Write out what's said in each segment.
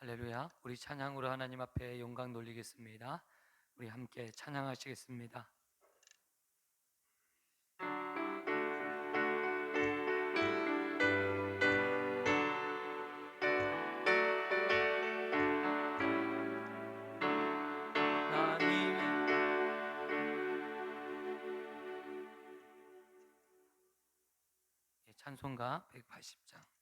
할렐루야. 우리 찬양으로 하나님 앞에 영광 돌리겠습니다. 우리 함께 찬양하시겠습니다. 찬송가 180장입니다.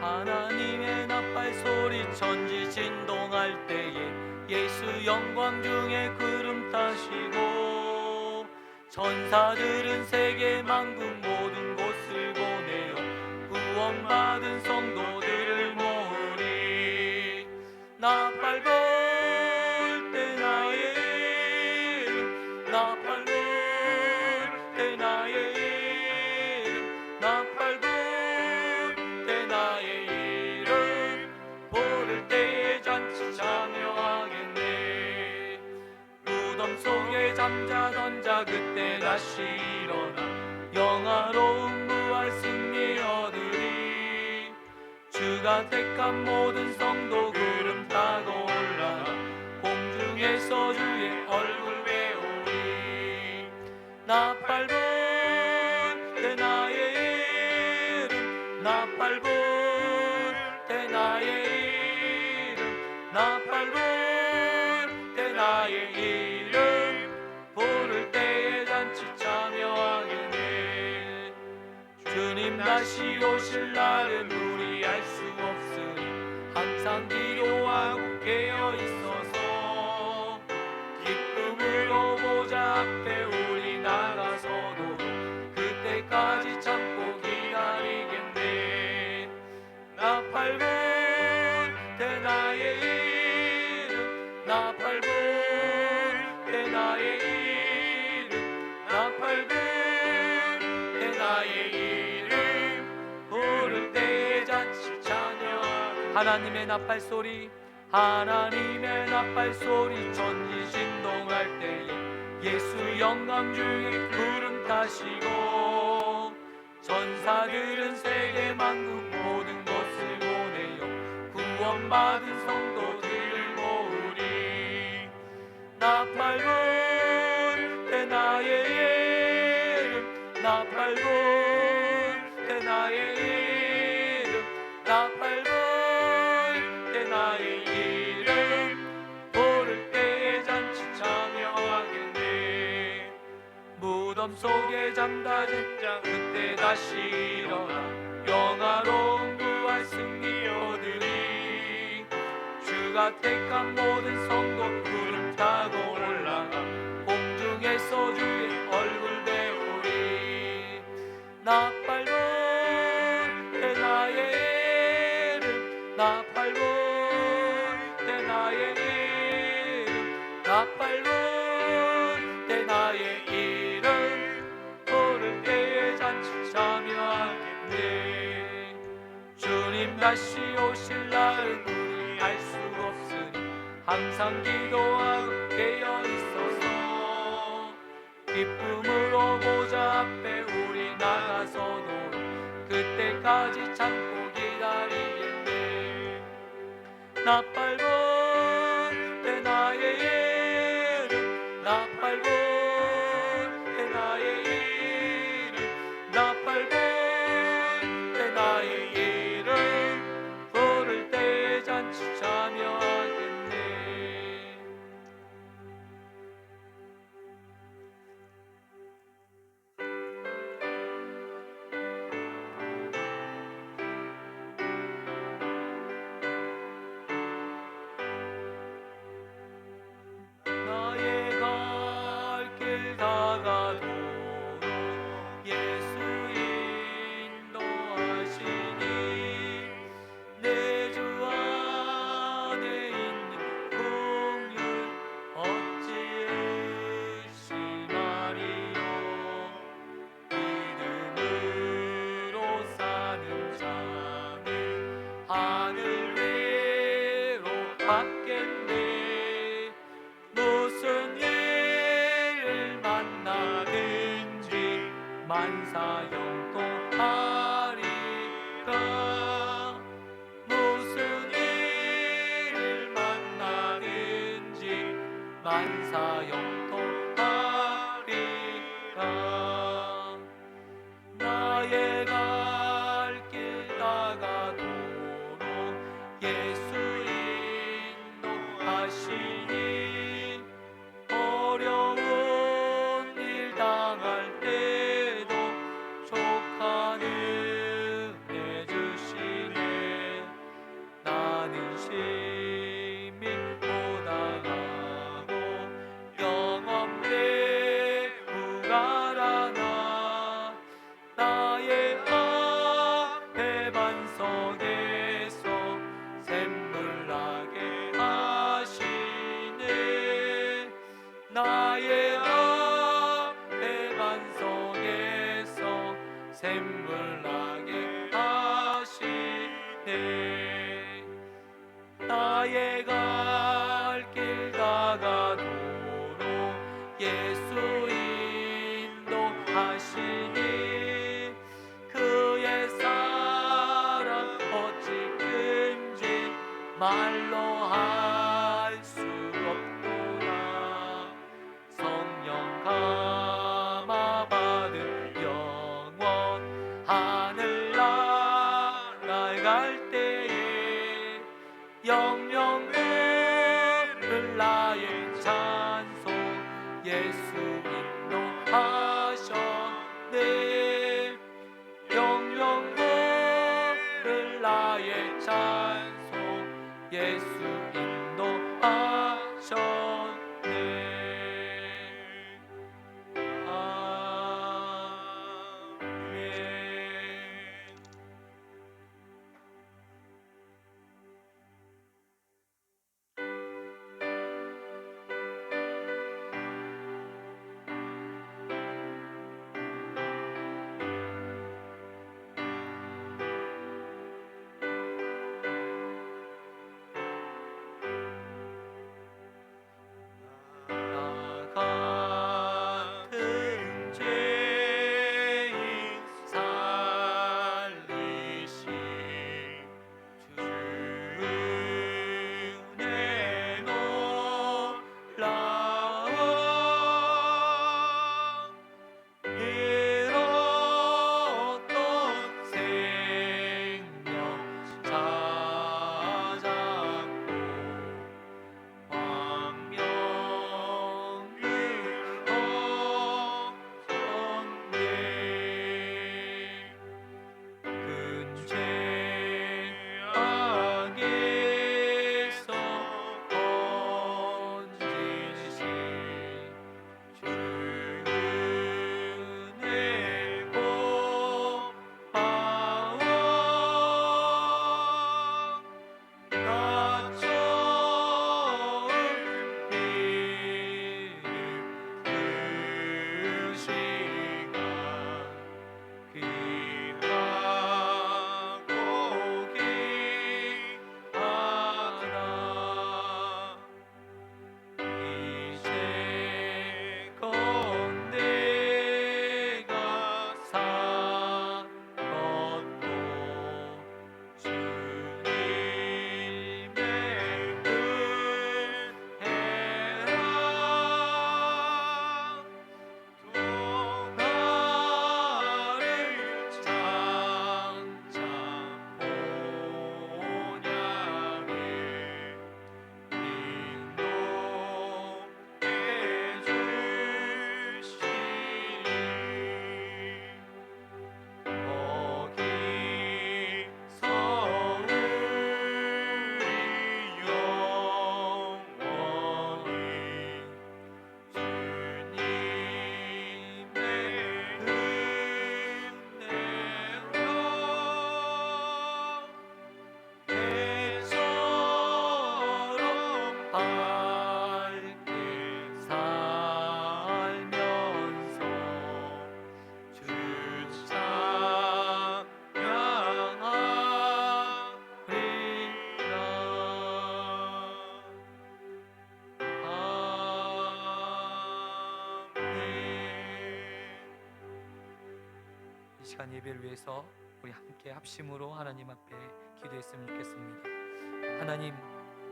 하나님의 나팔 소리 천지 진동할 때에 예수 영광 중에 구름 타시고 천사들은 세계 만국 모든 곳을 보내어 구원받은 성도들을 모으리. 나팔 불 때 나의 이름, 나팔 불 때 나의 이름, 나팔 불 때 나의 이름 부를 때에 잔치 참여하겠네. 무덤 속에 잠자던 자 그때 다시 일어나 영화로운 부활 승리 얻으리. 주가 택한 모든 성도 구름 타고 올라가 공중에서 주의 얼굴 배우리. 나팔 불 때 나의 이름, 나팔 불 때 나의 이름, 나팔 불 때 나의 이름 부를 때에 잔치 참여하겠네. 주님 다시 오실 날은 우리 알 수 없으니 항상 기도하고 깨어 있어서 기쁨으로 보좌 앞에 우리 나가서도 그때까지 참고 기다리겠네. 나팔 불 때 나의 이름, 나팔 불 때 나의 이름, 나팔 불 때 나의 이름 부를 때에 잔치 찬양. 하나님의 나팔 소리, 하나님의 나팔 소리 천지 진동할 때에 예수 영광 중에 구름 타시고 천사들은 세계 만국 모든 곳을 보내어 구원받은 성도들을 모으리. 나팔 불 때 나의 이름, 나팔 불 때 나의 이름, 나팔 불 때 나의 이름 부를 때에 잔치 참여하겠네. 무덤 속에 잠다진 자 그때 다시 일어나 영화로운 부활 승리 얻으리. 주가 택한 모든 성도 구름 타고 올라가 공중에서 주의 얼굴 배우리. 나팔 불 때 나의 이름, 나팔 불 때 나의 이름, 나팔 불 때 나의 이름 부를 때에 잔치 참여하겠네. 주님 다시 오실 날은 우리 알 수 없으니 항상 기도하고 깨어 있어서 기쁨으로 보좌 앞에 우리 나가서도 그때까지 참고 기다리겠네. 나팔 불 때 나의 이름 나팔불 나의 이름 나팔불 나의 이름 부를 때 잔치 참여하겠네. 나의 갈 길 다가도록 예수 인도하시니 내 주 안에 있는 긍휼 어찌 의심하리요. 믿음으로 사는 자는 하늘 위로 받겠네. 무슨 일 만나든지 만사형통하리라. 무슨 일 만나든지 만사형통하리라. 나의 갈 길 다가도록 예수 인도하시니 어려운 일 당할 때도 족한 은혜 주시네. 나는 심히 고단하고 영험내 무가라나 나의 앞에 반석에서 샘물 나게 하시네. 나의 앞에 반석에서 샘물 나게 하시네. 나의 갈 길 다가도록 예수 인도하시니 그의 사랑 어찌 큰지 말로 할 수 없도다. 성령 감화 받은 영원 하늘나라에 갈 때에 영영 부를 나의 찬송 예수 인도하셨네. 영영 부를 나의 찬송 예수 인도하셨네. 시간 예배를 위해서 우리 함께 합심으로 하나님 앞에 기도했으면 좋겠습니다. 하나님,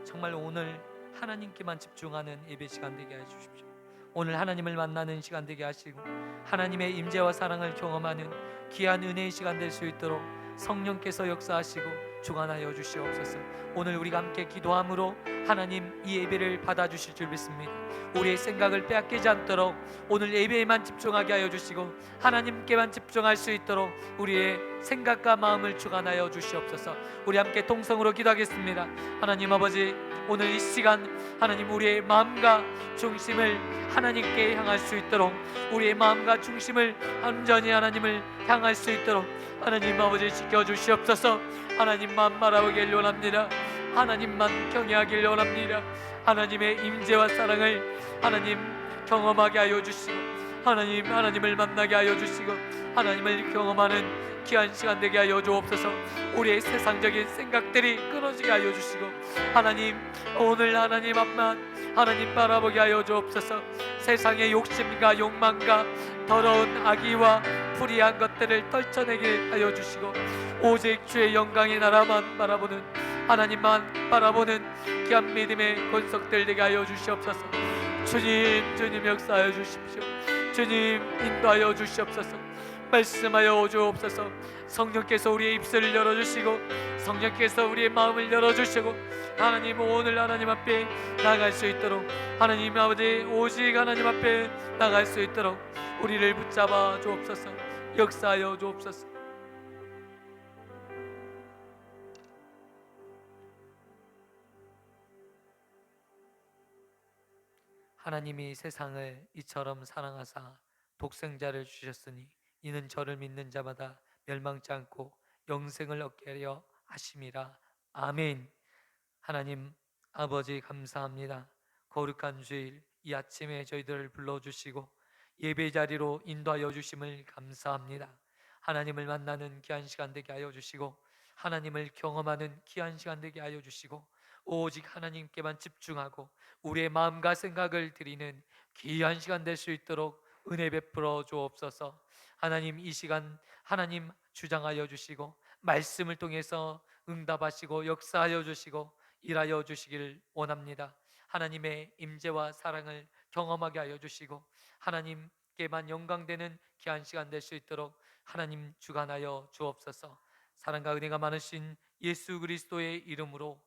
정말 오늘 하나님께만 집중하는 예배 시간 되게 해주십시오. 오늘 하나님을 만나는 시간 되게 하시고 하나님의 임재와 사랑을 경험하는 귀한 은혜의 시간 될 수 있도록 성령께서 역사하시고 주관하여 주시옵소서. 오늘 우리가 함께 기도함으로 하나님 이 예배를 받아주실 줄 믿습니다. 우리의 생각을 빼앗기지 않도록 오늘 예배에만 집중하게 하여 주시고 하나님께만 집중할 수 있도록 우리의 생각과 마음을 주관하여 주시옵소서. 우리 함께 통성으로 기도하겠습니다. 하나님 아버지, 오늘 이 시간 하나님 우리의 마음과 중심을 하나님께 향할 수 있도록, 우리의 마음과 중심을 온전히 하나님을 향할 수 있도록 하나님 아버지 지켜주시옵소서. 하나님만 바라보길 원합니다. 하나님만 경외하길 원합니다. 하나님의 임재와 사랑을 하나님 경험하게 하여 주시고 하나님을 만나게 하여 주시고 하나님을 경험하는 귀한 시간 되게 하여 주옵소서. 우리의 세상적인 생각들이 끊어지게 하여 주시고 하나님 오늘 하나님 앞만 하나님 바라보게 하여 주옵소서. 세상의 욕심과 욕망과 더러운 악의와 불의한 것들을 떨쳐내게 하여 주시고 오직 주의 영광의 나라만 바라보는, 하나님만 바라보는 귀한 믿음의 권속들 되게 하여 주시옵소서. 주님 역사하여 주십시오. 주님 인도하여 주시옵소서. 말씀하여 주옵소서. 성령께서 우리의 입술을 열어주시고 성령께서 우리의 마음을 열어주시고 하나님 오늘 하나님 앞에 나갈 수 있도록, 하나님 아버지 오직 하나님 앞에 나갈 수 있도록 우리를 붙잡아 주옵소서. 역사하여 주옵소서. 하나님이 세상을 이처럼 사랑하사 독생자를 주셨으니 이는 저를 믿는 자마다 멸망치 않고 영생을 얻게 하려 하심이라. 아멘. 하나님 아버지 감사합니다. 거룩한 주일 이 아침에 저희들을 불러주시고 예배 자리로 인도하여 주심을 감사합니다. 하나님을 만나는 귀한 시간 되게 하여 주시고 하나님을 경험하는 귀한 시간 되게 하여 주시고 오직 하나님께만 집중하고 우리의 마음과 생각을 드리는 귀한 시간 될 수 있도록 은혜 베풀어 주옵소서. 하나님 이 시간 하나님 주장하여 주시고 말씀을 통해서 응답하시고 역사하여 주시고 일하여 주시길 원합니다. 하나님의 임재와 사랑을 경험하게 하여 주시고 하나님께만 영광되는 귀한 시간 될 수 있도록 하나님 주관하여 주옵소서. 사랑과 은혜가 많으신 예수 그리스도의 이름으로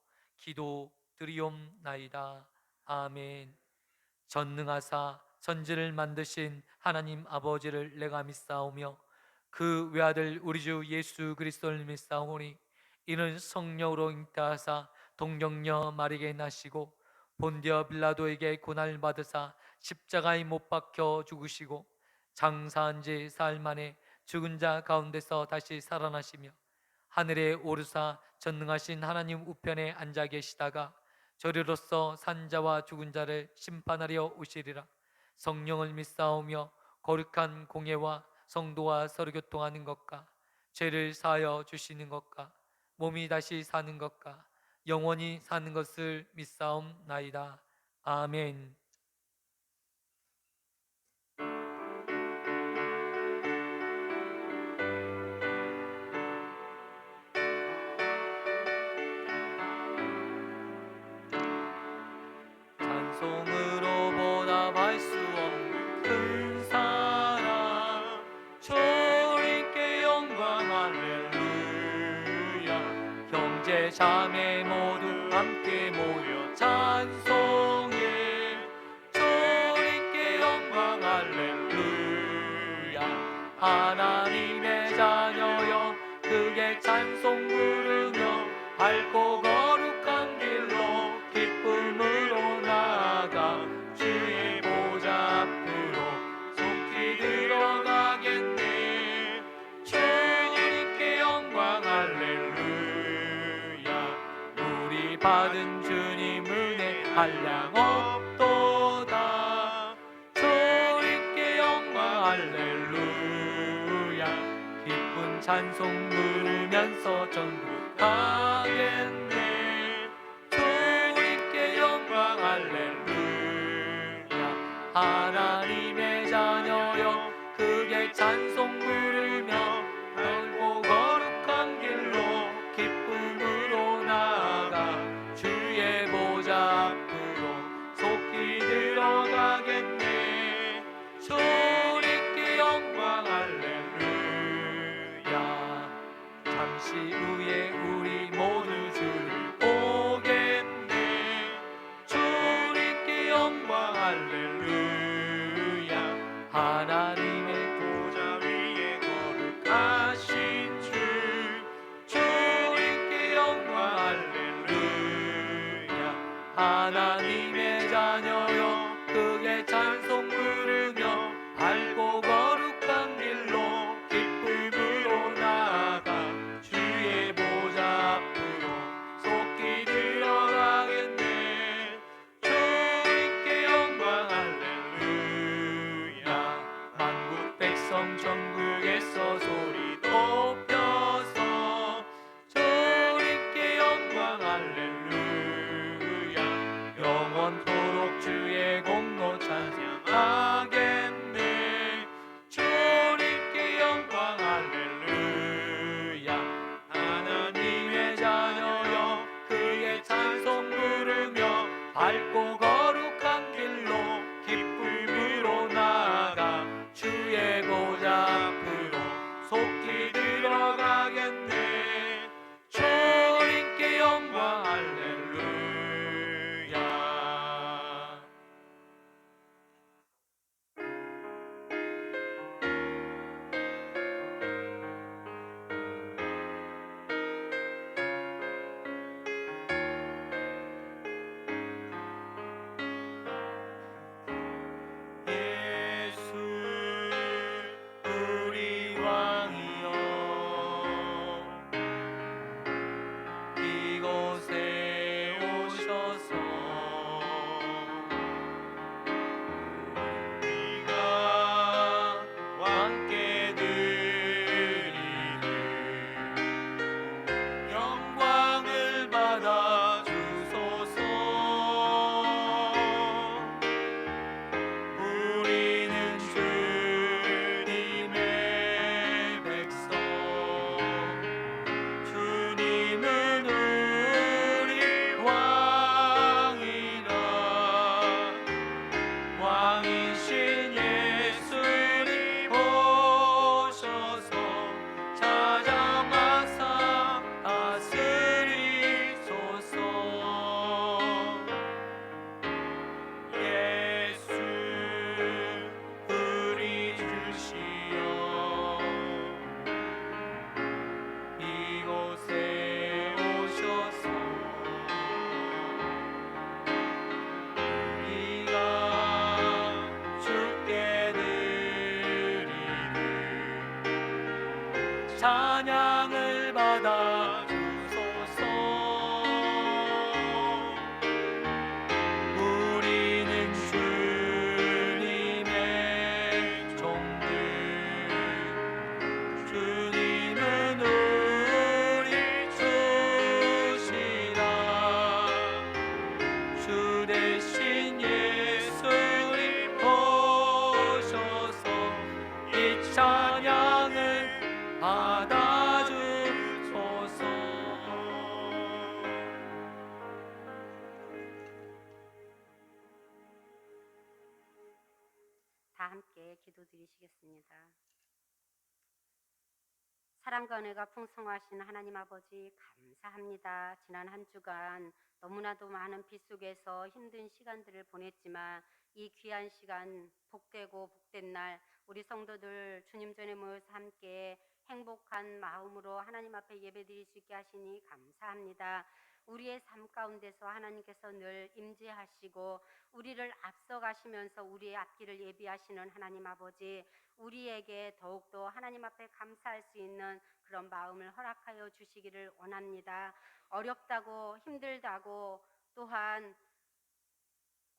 기도드리옵나이다. 아멘. 전능하사 천지를 만드신 하나님 아버지를 내가 믿사오며 그 외아들 우리 주 예수 그리스도를 믿사오니 이는 성령으로 잉태하사 동정녀 마리아에게 나시고 본디어 빌라도에게 고난을 받으사 십자가에 못 박혀 죽으시고 장사한 지 사흘 만에 죽은 자 가운데서 다시 살아나시며 하늘에 오르사 전능하신 하나님 우편에 앉아 계시다가 저리로서 산자와 죽은 자를 심판하려 오시리라. 성령을 믿사오며 거룩한 공예와 성도와 서로 교통하는 것과 죄를 사하여 주시는 것과 몸이 다시 사는 것과 영원히 사는 것을 믿사옵나이다. 아멘. 찬송으로 보답할 수 없는 큰 사랑, 주님께 영광 할렐루야. 형제 자매 모두 함께 모여 찬송해. 주님께 영광 할렐루야. 하나님의 자녀여 크게 찬송 부르며 밝고 거룩한 길로 기쁨으로 나아가 주의 보좌 앞으로 속히 들어가겠네. 주님께 영광 할렐루야. 우리 받은 주님 은혜 한량 없도다. 주님께 영광 할렐루야. 기쁜 찬송 부르면서 전부 가겠네. 주님께 영광 할렐루야. 하나님의 자녀여 크게 찬송 부르며 하나님의 자녀여 크게 찬송 부르며 밝고 거룩한 길로 기쁨으로 나아가 주의 보좌 앞으로 속히 들어가겠네. 주님께 영광 할렐루야. 만국 백성 전국에서 소리 높여서 주님께 영광 할렐루야. 영원토록 주의 공로 찬양하겠네. 주님께 영광 할렐루야. 하나님의 자녀여 그의 찬송 부르며 밝고 거룩한 길로 기쁨으로 나아가 주의 보좌 앞으로 속히 들어가겠네. 주님께 영광 할렐루야. 예수 우리 왕이여 이곳에 오셔서 우리가 왕께 드리는 영광을 받아 주소서. 우리는 주님의 백성, 주님은 우리 왕이라. 왕이신 예수님 오셔서 찾아와서 다스리소서. 예수 우리 주시여 이곳에 오셔서 우리가 주께 드리는 찬양을 받아 주소서. 우리는 주님의 종들, 주님은 우리 주시라. 주 대신 예수님 오셔서 이 찬양을 받아주소서. 다 함께 기도드리시겠습니다. 사랑과 은혜가 풍성하신 하나님 아버지 감사합니다. 지난 한 주간 너무나도 많은 빗 속에서 힘든 시간들을 보냈지만 이 귀한 시간 복되고 복된 날 우리 성도들 주님 전에 모여서 함께 행복한 마음으로 하나님 앞에 예배드릴 수 있게 하시니 감사합니다. 우리의 삶 가운데서 하나님께서 늘 임재하시고 우리를 앞서가시면서 우리의 앞길을 예비하시는 하나님 아버지, 우리에게 더욱더 하나님 앞에 감사할 수 있는 그런 마음을 허락하여 주시기를 원합니다. 어렵다고 힘들다고 또한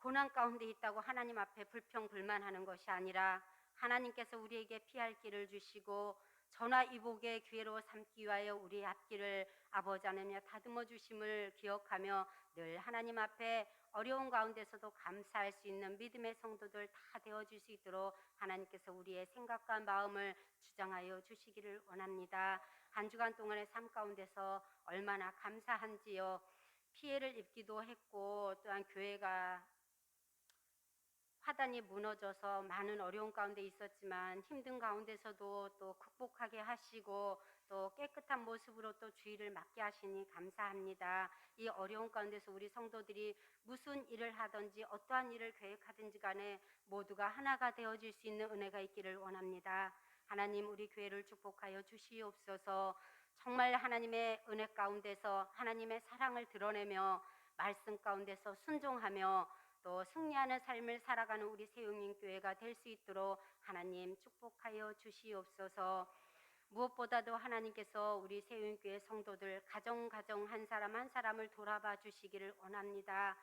고난 가운데 있다고 하나님 앞에 불평불만하는 것이 아니라 하나님께서 우리에게 피할 길을 주시고 전화위복의 기회로 삼기 위하여 우리의 앞길을 아버지 하나님여 다듬어 주심을 기억하며 늘 하나님 앞에 어려운 가운데서도 감사할 수 있는 믿음의 성도들 다 되어줄 수 있도록 하나님께서 우리의 생각과 마음을 주장하여 주시기를 원합니다. 한 주간 동안의 삶 가운데서 얼마나 감사한지요. 피해를 입기도 했고 또한 교회가 화단이 무너져서 많은 어려움 가운데 있었지만 힘든 가운데서도 또 극복하게 하시고 또 깨끗한 모습으로 또 주의를 맡게 하시니 감사합니다. 이 어려움 가운데서 우리 성도들이 무슨 일을 하든지 어떠한 일을 계획하든지 간에 모두가 하나가 되어질 수 있는 은혜가 있기를 원합니다. 하나님, 우리 교회를 축복하여 주시옵소서. 정말 하나님의 은혜 가운데서 하나님의 사랑을 드러내며 말씀 가운데서 순종하며 또 승리하는 삶을 살아가는 우리 세용인교회가 될 수 있도록 하나님 축복하여 주시옵소서. 무엇보다도 하나님께서 우리 세운교회 성도들 가정 한 사람 한 사람을 돌아봐 주시기를 원합니다.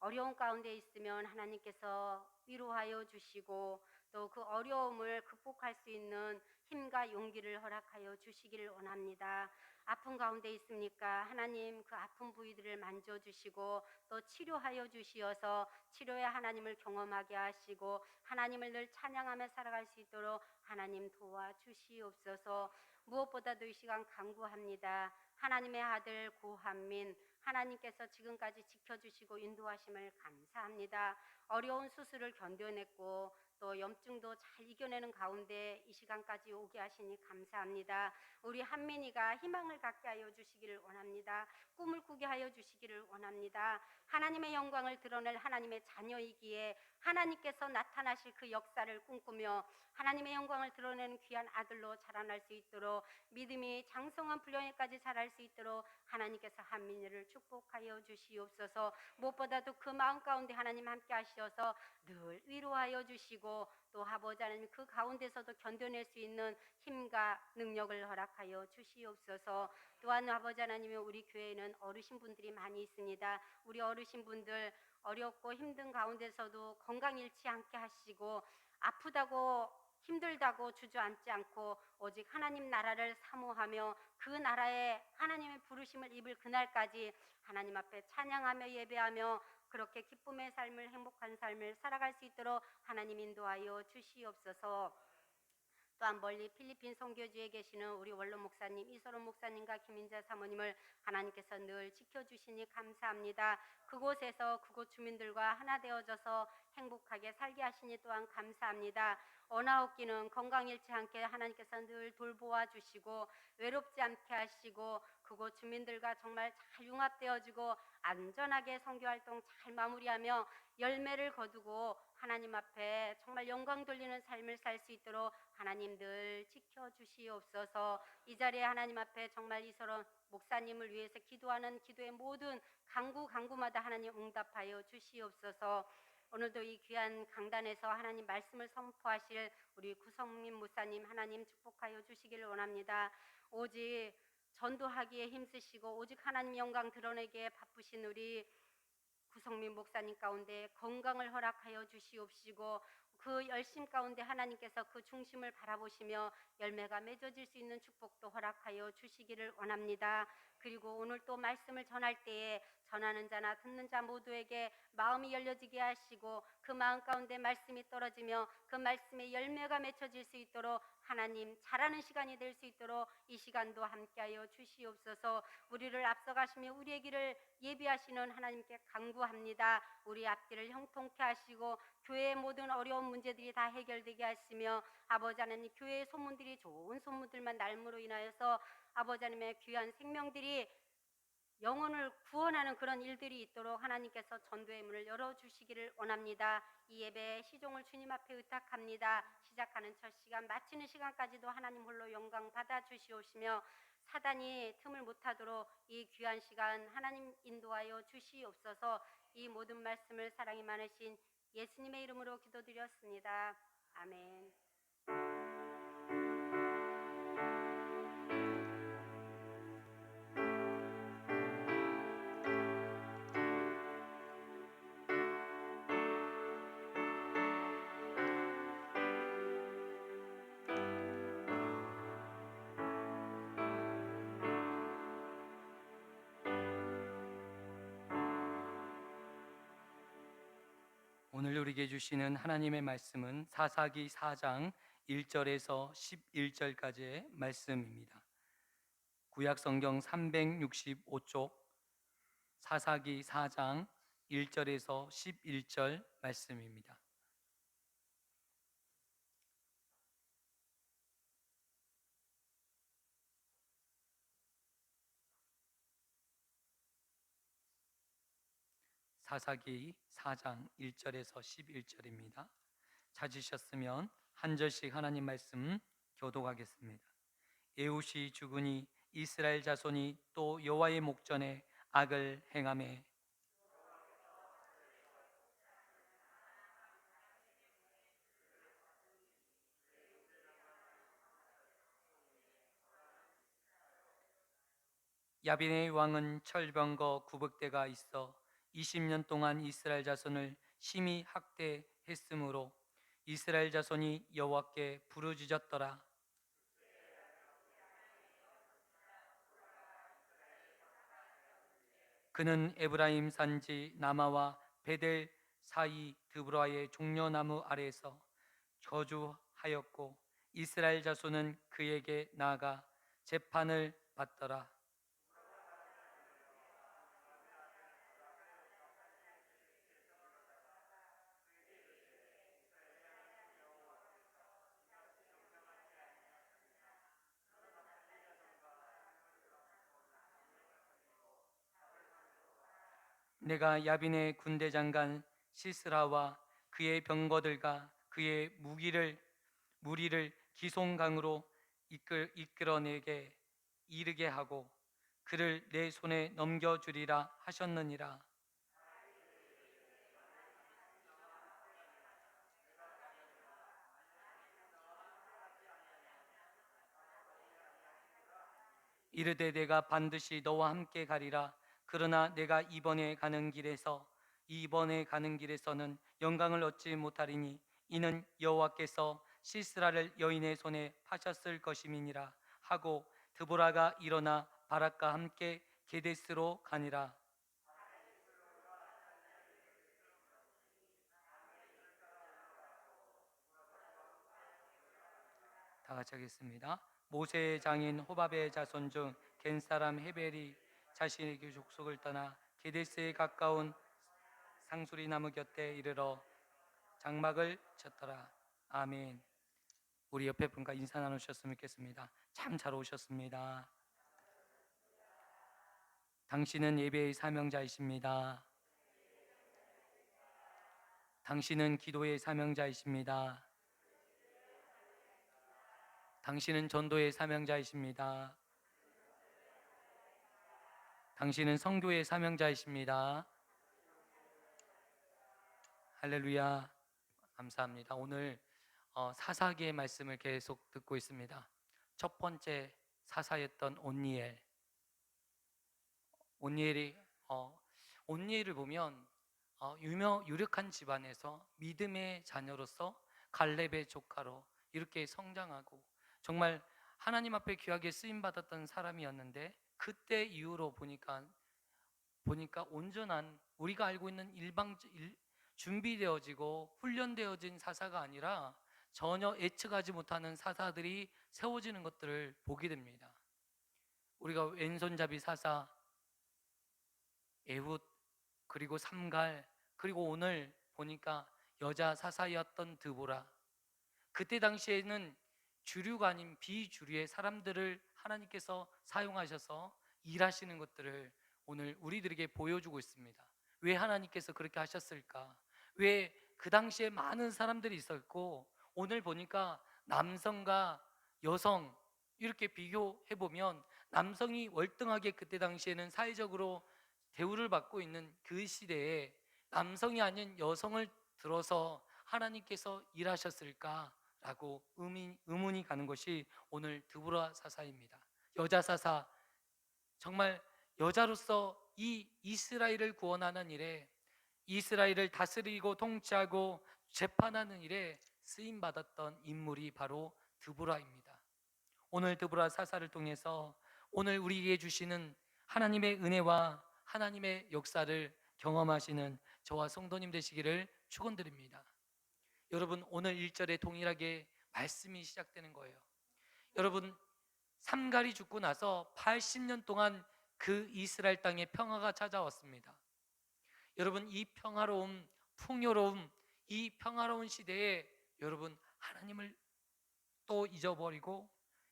어려운 가운데 있으면 하나님께서 위로하여 주시고 또 그 어려움을 극복할 수 있는 힘과 용기를 허락하여 주시기를 원합니다. 아픈 가운데 있습니까? 하나님 그 아픈 부위들을 만져주시고 또 치료하여 주시어서 치료의 하나님을 경험하게 하시고 하나님을 늘 찬양하며 살아갈 수 있도록 하나님 도와주시옵소서. 무엇보다도 이 시간 간구합니다. 하나님의 아들 고한민 하나님께서 지금까지 지켜주시고 인도하심을 감사합니다. 어려운 수술을 견뎌냈고 또 염증도 잘 이겨내는 가운데 이 시간까지 오게 하시니 감사합니다. 우리 한민이가 희망을 갖게 하여 주시기를 원합니다. 꿈을 꾸게 하여 주시기를 원합니다. 하나님의 영광을 드러낼 하나님의 자녀이기에 하나님께서 나타나실 그 역사를 꿈꾸며 하나님의 영광을 드러내는 귀한 아들로 자라날 수 있도록 믿음이 장성한 불령에까지 자랄 수 있도록 하나님께서 한민이를 축복하여 주시옵소서. 무엇보다도 그 마음 가운데 하나님 함께 하시어서 늘 위로하여 주시고 또 아버지 하나님 그 가운데서도 견뎌낼 수 있는 힘과 능력을 허락하여 주시옵소서. 또한 아버지 하나님의 우리 교회에는 어르신분들이 많이 있습니다. 우리 어르신분들 어렵고 힘든 가운데서도 건강 잃지 않게 하시고 아프다고 힘들다고 주저앉지 않고 오직 하나님 나라를 사모하며 그 나라에 하나님의 부르심을 입을 그날까지 하나님 앞에 찬양하며 예배하며 그렇게 기쁨의 삶을 행복한 삶을 살아갈 수 있도록 하나님 인도하여 주시옵소서. 또한 멀리 필리핀 선교지에 계시는 우리 원로 목사님 이소론 목사님과 김인자 사모님을 하나님께서 늘 지켜주시니 감사합니다. 그곳에서 그곳 주민들과 하나 되어져서 행복하게 살게 하시니 또한 감사합니다. 언아웃기는 건강 잃지 않게 하나님께서 늘 돌보아 주시고 외롭지 않게 하시고 그곳 주민들과 정말 잘 융합되어지고 안전하게 선교활동 잘 마무리하며 열매를 거두고 하나님 앞에 정말 영광 돌리는 삶을 살 수 있도록 하나님 늘 지켜주시옵소서. 이 자리에 하나님 앞에 정말 이서론 목사님을 위해서 기도하는 기도의 모든 간구마다 하나님 응답하여 주시옵소서. 오늘도 이 귀한 강단에서 하나님 말씀을 선포하실 우리 구성민 목사님 하나님 축복하여 주시기를 원합니다. 오직 전도하기에 힘쓰시고 오직 하나님 영광 드러내기에 바쁘신 우리 구성민 목사님 가운데 건강을 허락하여 주시옵시고 그 열심 가운데 하나님께서 그 중심을 바라보시며 열매가 맺어질 수 있는 축복도 허락하여 주시기를 원합니다. 그리고 오늘 또 말씀을 전할 때에 전하는 자나 듣는 자 모두에게 마음이 열려지게 하시고 그 마음 가운데 말씀이 떨어지며 그 말씀에 열매가 맺혀질 수 있도록 하나님 잘하는 시간이 될 수 있도록 이 시간도 함께하여 주시옵소서. 우리를 앞서가시며 우리의 길을 예비하시는 하나님께 간구합니다. 우리 앞길을 형통케 하시고 교회의 모든 어려운 문제들이 다 해결되게 하시며 아버지 하나님 교회의 소문들이 좋은 소문들만 날므로 인하여서 아버지 하나님의 귀한 생명들이 영혼을 구원하는 그런 일들이 있도록 하나님께서 전도의 문을 열어주시기를 원합니다. 이 예배 시종을 주님 앞에 의탁합니다. 시작하는 첫 시간 마치는 시간까지도 하나님 홀로 영광 받아 주시옵시며 사단이 틈을 못하도록 이 귀한 시간 하나님 인도하여 주시옵소서. 이 모든 말씀을 사랑이 많으신 예수님의 이름으로 기도드렸습니다. 아멘. 오늘 우리에게 주시는 하나님의 말씀은 사사기 4장 1절에서 11절까지의 말씀입니다. 구약 성경 365쪽 사사기 4장 1절에서 11절 말씀입니다. 사사기 4장 1절에서 11절입니다. 찾으셨으면 한 절씩 하나님 말씀 교독하겠습니다. 에훗이 죽으니 이스라엘 자손이 또 여호와의 목전에 악을 행하매 야빈의 왕은 철병거 구백대가 있어 20년 동안 이스라엘 자손을 심히 학대했으므로 이스라엘 자손이 여호와께 부르짖었더라. 그는 에브라임 산지 나마와 베델 사이 드브라의 종려나무 아래에서 저주하였고 이스라엘 자손은 그에게 나아가 재판을 받더라. 내가 야빈의 군대 장관 시스라와 그의 병거들과 그의 무리를 기송강으로 이끌어내게 이르게 하고 그를 내 손에 넘겨주리라 하셨느니라. 이르되 내가 반드시 너와 함께 가리라. 그러나 내가 이번에 가는 길에서는 영광을 얻지 못하리니 이는 여호와께서 시스라를 여인의 손에 파셨을 것임이니라 하고 드보라가 일어나 바락과 함께 게데스로 가니라. 다 같이 하겠습니다. 모세의 장인 호밥의 자손 중 겐 사람 헤벨이 자신의 그 족속을 떠나 게데스에 가까운 상수리 나무 곁에 이르러 장막을 쳤더라. 아멘. 우리 옆에 분과 인사 나누셨으면 좋겠습니다. 참 잘 오셨습니다. 당신은 예배의 사명자이십니다. 당신은 기도의 사명자이십니다. 당신은 전도의 사명자이십니다. 당신은 선교의 사명자이십니다. 할렐루야. 감사합니다. 오늘 사사기의 말씀을 계속 듣고 있습니다. 첫 번째 사사였던 온니엘이 온니엘을 보면 유력한 집안에서 믿음의 자녀로서 갈렙의 조카로 이렇게 성장하고 정말 하나님 앞에 귀하게 쓰임 받았던 사람이었는데 그때 이후로 보니까 온전한 우리가 알고 있는 준비되어지고 훈련되어진 사사가 아니라 전혀 예측하지 못하는 사사들이 세워지는 것들을 보게 됩니다. 우리가 왼손잡이 사사 에훗, 그리고 삼갈, 그리고 오늘 보니까 여자 사사였던 드보라. 그때 당시에는 주류가 아닌 비주류의 사람들을 하나님께서 사용하셔서 일하시는 것들을 오늘 우리들에게 보여주고 있습니다. 왜 하나님께서 그렇게 하셨을까? 왜 그 당시에 많은 사람들이 있었고 오늘 보니까 남성과 여성 이렇게 비교해 보면 남성이 월등하게 그때 당시에는 사회적으로 대우를 받고 있는 그 시대에 남성이 아닌 여성을 들어서 하나님께서 일하셨을까라고 의문이 가는 것이 오늘 드보라 사사입니다. 여자 사사, 정말 여자로서 이 이스라엘을 구원하는 일에 이스라엘을 다스리고 통치하고 재판하는 일에 쓰임 받았던 인물이 바로 드보라입니다. 오늘 드보라 사사를 통해서 오늘 우리에게 주시는 하나님의 은혜와 하나님의 역사를 경험하시는 저와 성도님 되시기를 축원드립니다. 여러분, 오늘 1절에 동일하게 말씀이 시작되는 거예요. 여러분, 삼갈이 죽고 나서 80년 동안 그 이스라엘 땅에 평화가 찾아왔습니다. 여러분, 이 평화로움, 풍요로움, 이 평화로운 시대에 여러분 하나님을 또 잊어버리고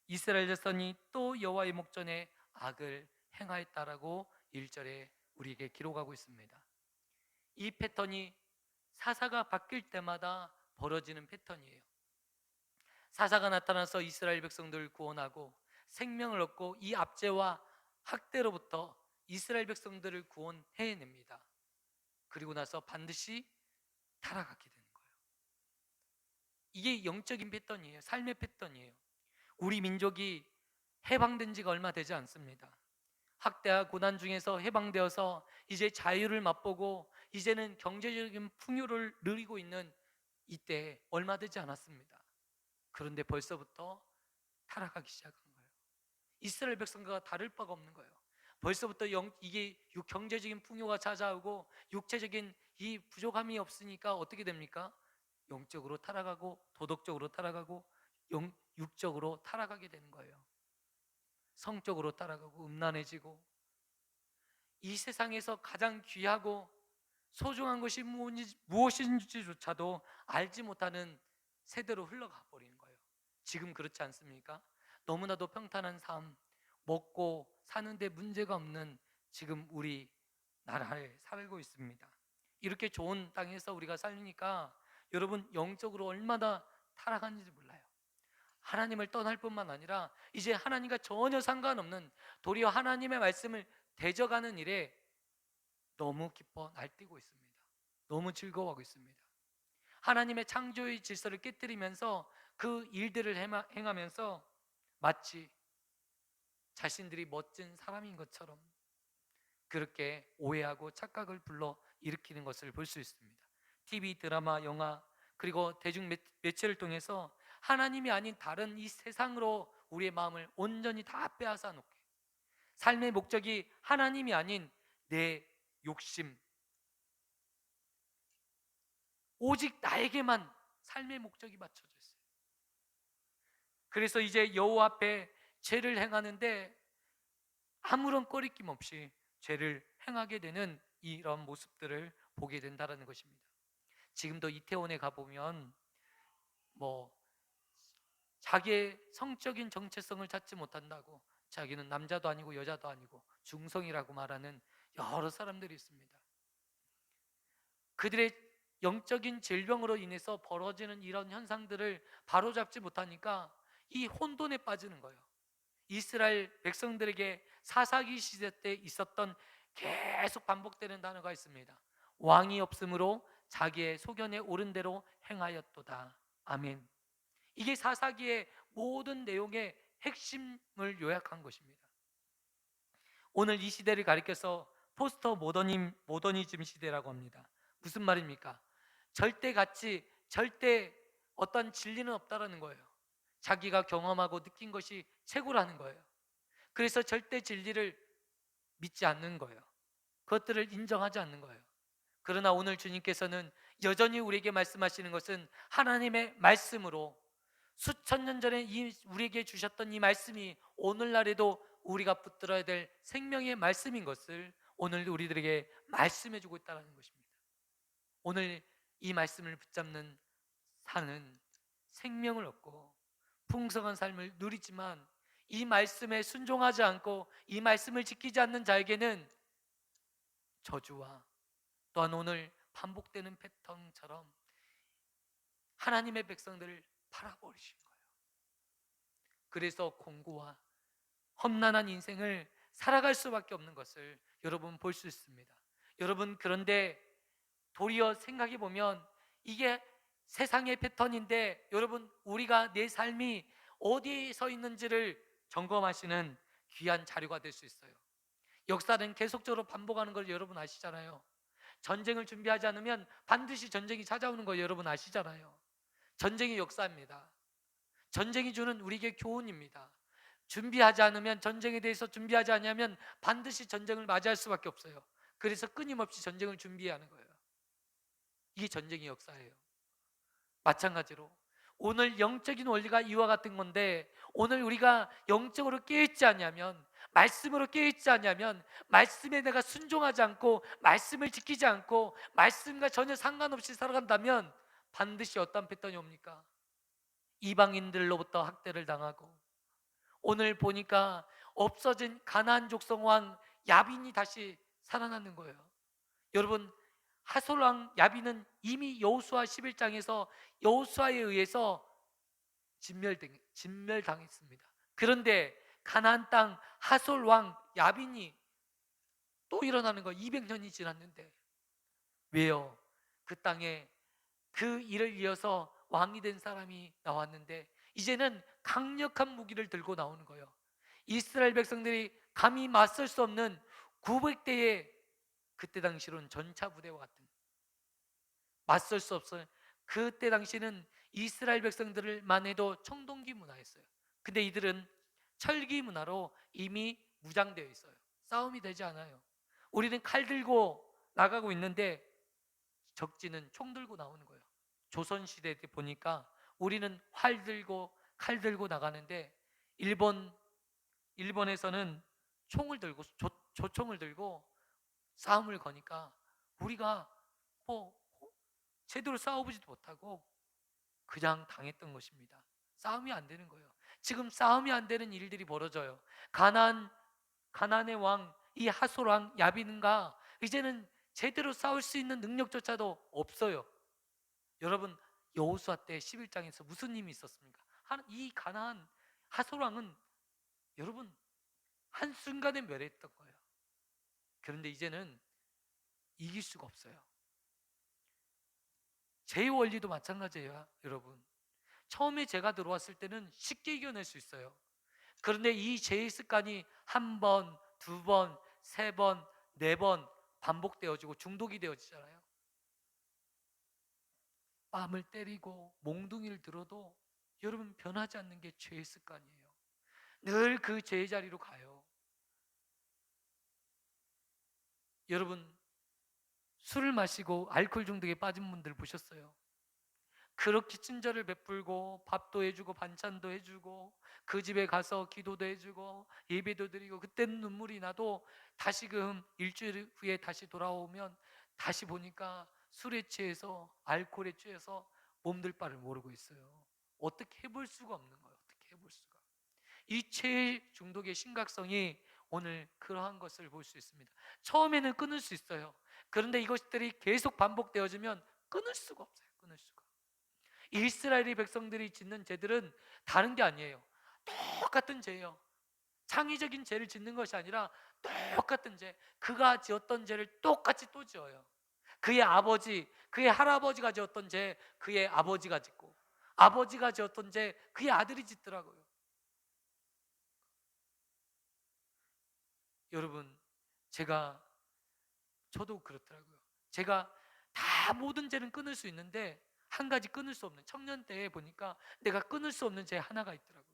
이스라엘 자손이 또 여호와의 목전에 악을 행하였다라고 1절에 우리에게 기록하고 있습니다. 이 패턴이 사사가 바뀔 때마다 벌어지는 패턴이에요. 사사가 나타나서 이스라엘 백성들을 구원하고 생명을 얻고 이 압제와 학대로부터 이스라엘 백성들을 구원해냅니다. 그리고 나서 반드시 타락하게 되는 거예요. 이게 영적인 패턴이에요. 삶의 패턴이에요. 우리 민족이 해방된 지가 얼마 되지 않습니다. 학대와 고난 중에서 해방되어서 이제 자유를 맛보고 이제는 경제적인 풍요를 누리고 있는 이때 얼마 되지 않았습니다. 그런데 벌써부터 타락하기 시작한 거예요. 이스라엘 백성과 다를 바가 없는 거예요. 벌써부터 이게 경제적인 풍요가 찾아오고 육체적인 이 부족함이 없으니까 어떻게 됩니까? 영적으로 타락하고 도덕적으로 타락하고 육적으로 타락하게 되는 거예요. 성적으로 타락하고 음란해지고 이 세상에서 가장 귀하고 소중한 것이 무엇인지조차도 알지 못하는 세대로 흘러가 버리는 거예요. 지금 그렇지 않습니까? 너무나도 평탄한 삶, 먹고 사는데 문제가 없는 지금 우리 나라에 살고 있습니다. 이렇게 좋은 땅에서 우리가 살니까 여러분 영적으로 얼마나 타락한지 몰라요. 하나님을 떠날 뿐만 아니라 이제 하나님과 전혀 상관없는 도리어 하나님의 말씀을 대적하는 일에 너무 기뻐 날뛰고 있습니다. 너무 즐거워하고 있습니다. 하나님의 창조의 질서를 깨뜨리면서 그 일들을 행하면서 마치 자신들이 멋진 사람인 것처럼 그렇게 오해하고 착각을 불러 일으키는 것을 볼 수 있습니다. TV, 드라마, 영화 그리고 대중 매체를 통해서 하나님이 아닌 다른 이 세상으로 우리의 마음을 온전히 다 빼앗아 놓게, 삶의 목적이 하나님이 아닌 내 욕심, 오직 나에게만 삶의 목적이 맞춰져 있어요. 그래서 이제 여호와 앞에 죄를 행하는데 아무런 꺼리낌 없이 죄를 행하게 되는 이런 모습들을 보게 된다는 것입니다. 지금도 이태원에 가보면 뭐 자기의 성적인 정체성을 찾지 못한다고 자기는 남자도 아니고 여자도 아니고 중성이라고 말하는 여러 사람들이 있습니다. 그들의 영적인 질병으로 인해서 벌어지는 이런 현상들을 바로잡지 못하니까 이 혼돈에 빠지는 거예요. 이스라엘 백성들에게 사사기 시대 때 있었던 계속 반복되는 단어가 있습니다. 왕이 없으므로 자기의 소견에 옳은 대로 행하였도다. 아멘. 이게 사사기의 모든 내용의 핵심을 요약한 것입니다. 오늘 이 시대를 가리켜서 포스터 모더니즘 시대라고 합니다. 무슨 말입니까? 절대 가치, 절대 어떤 진리는 없다라는 거예요. 자기가 경험하고 느낀 것이 최고라는 거예요. 그래서 절대 진리를 믿지 않는 거예요. 그것들을 인정하지 않는 거예요. 그러나 오늘 주님께서는 여전히 우리에게 말씀하시는 것은 하나님의 말씀으로 수천 년 전에 우리에게 주셨던 이 말씀이 오늘날에도 우리가 붙들어야 될 생명의 말씀인 것을 오늘 우리들에게 말씀해 주고 있다는 것입니다. 오늘 이 말씀을 붙잡는 사는 생명을 얻고 풍성한 삶을 누리지만 이 말씀에 순종하지 않고 이 말씀을 지키지 않는 자에게는 저주와 또한 오늘 반복되는 패턴처럼 하나님의 백성들을 팔아버리신 거예요. 그래서 공고와 험난한 인생을 살아갈 수밖에 없는 것을 여러분 볼 수 있습니다. 여러분 그런데 도리어 생각해 보면 이게 세상의 패턴인데 여러분 우리가 내 삶이 어디에 서 있는지를 점검하시는 귀한 자료가 될 수 있어요. 역사는 계속적으로 반복하는 걸 여러분 아시잖아요. 전쟁을 준비하지 않으면 반드시 전쟁이 찾아오는 거 여러분 아시잖아요. 전쟁이 역사입니다. 전쟁이 주는 우리에게 교훈입니다. 준비하지 않으면, 전쟁에 대해서 준비하지 않으면 반드시 전쟁을 맞이할 수밖에 없어요. 그래서 끊임없이 전쟁을 준비해야 하는 거예요. 이게 전쟁의 역사예요. 마찬가지로 오늘 영적인 원리가 이와 같은 건데, 오늘 우리가 영적으로 깨어있지 않냐면, 말씀으로 깨어있지 않냐면, 말씀에 내가 순종하지 않고 말씀을 지키지 않고 말씀과 전혀 상관없이 살아간다면 반드시 어떤 패턴이 옵니까? 이방인들로부터 학대를 당하고, 오늘 보니까 없어진 가나안 족속 왕 야빈이 다시 살아나는 거예요. 여러분 하솔 왕 야빈은 이미 여호수아 11장에서 여호수아에 의해서 진멸당했습니다. 그런데 가나안 땅 하솔 왕 야빈이 또 일어나는 거 200년이 지났는데, 왜요? 그 땅에 그 일을 이어서 왕이 된 사람이 나왔는데 이제는 강력한 무기를 들고 나오는 거예요. 이스라엘 백성들이 감히 맞설 수 없는 900대의 그때 당시로는 전차 부대와 같은, 맞설 수 없어요. 그때 당시는 이스라엘 백성들만 해도 청동기 문화였어요. 근데 이들은 철기 문화로 이미 무장되어 있어요. 싸움이 되지 않아요. 우리는 칼 들고 나가고 있는데 적진은 총 들고 나오는 거예요. 조선시대 때 보니까 우리는 활 들고 칼 들고 나가는데 일본에서는 총을 들고 조총을 들고 싸움을 거니까 우리가 뭐 제대로 싸워보지도 못하고 그냥 당했던 것입니다. 싸움이 안 되는 거예요. 지금 싸움이 안 되는 일들이 벌어져요. 가나안의 왕 이 하솔 왕 야빈과 이제는 제대로 싸울 수 있는 능력조차도 없어요. 여러분, 여호수아 때 11장에서 무슨 일이 있었습니까? 이 가나안 하솔 왕은 여러분 한순간에 멸했던 거예요. 그런데 이제는 이길 수가 없어요. 제 원리도 마찬가지예요, 여러분. 처음에 제가 들어왔을 때는 쉽게 이겨낼 수 있어요. 그런데 이 죄의 습관이 한 번, 두 번, 세 번, 네 번 반복되어지고 중독이 되어지잖아요. 뺨을 때리고 몽둥이를 들어도 여러분 변하지 않는 게 죄의 습관이에요. 늘 그 죄의 자리로 가요. 여러분, 술을 마시고 알코올 중독에 빠진 분들 보셨어요? 그렇게 친절을 베풀고 밥도 해주고 반찬도 해주고 그 집에 가서 기도도 해주고 예배도 드리고 그때는 눈물이 나도 다시금 일주일 후에 다시 돌아오면 다시 보니까 술에 취해서 알코올에 취해서 몸둘 바를 모르고 있어요. 어떻게 해볼 수가 없는 거예요. 어떻게 해볼 수가. 이 죄 중독의 심각성이 오늘 그러한 것을 볼 수 있습니다. 처음에는 끊을 수 있어요. 그런데 이것들이 계속 반복되어지면 끊을 수가 없어요. 끊을 수가. 이스라엘의 백성들이 짓는 죄들은 다른 게 아니에요. 똑같은 죄예요. 창의적인 죄를 짓는 것이 아니라 똑같은 죄. 그가 지었던 죄를 똑같이 또 지어요. 그의 아버지, 그의 할아버지가 지었던 죄 그의 아버지가 짓고, 아버지가 지었던 죄 그의 아들이 짓더라고요. 여러분, 저도 그렇더라고요. 제가 다 모든 죄는 끊을 수 있는데 한 가지 끊을 수 없는, 청년 때에 보니까 내가 끊을 수 없는 죄 하나가 있더라고요.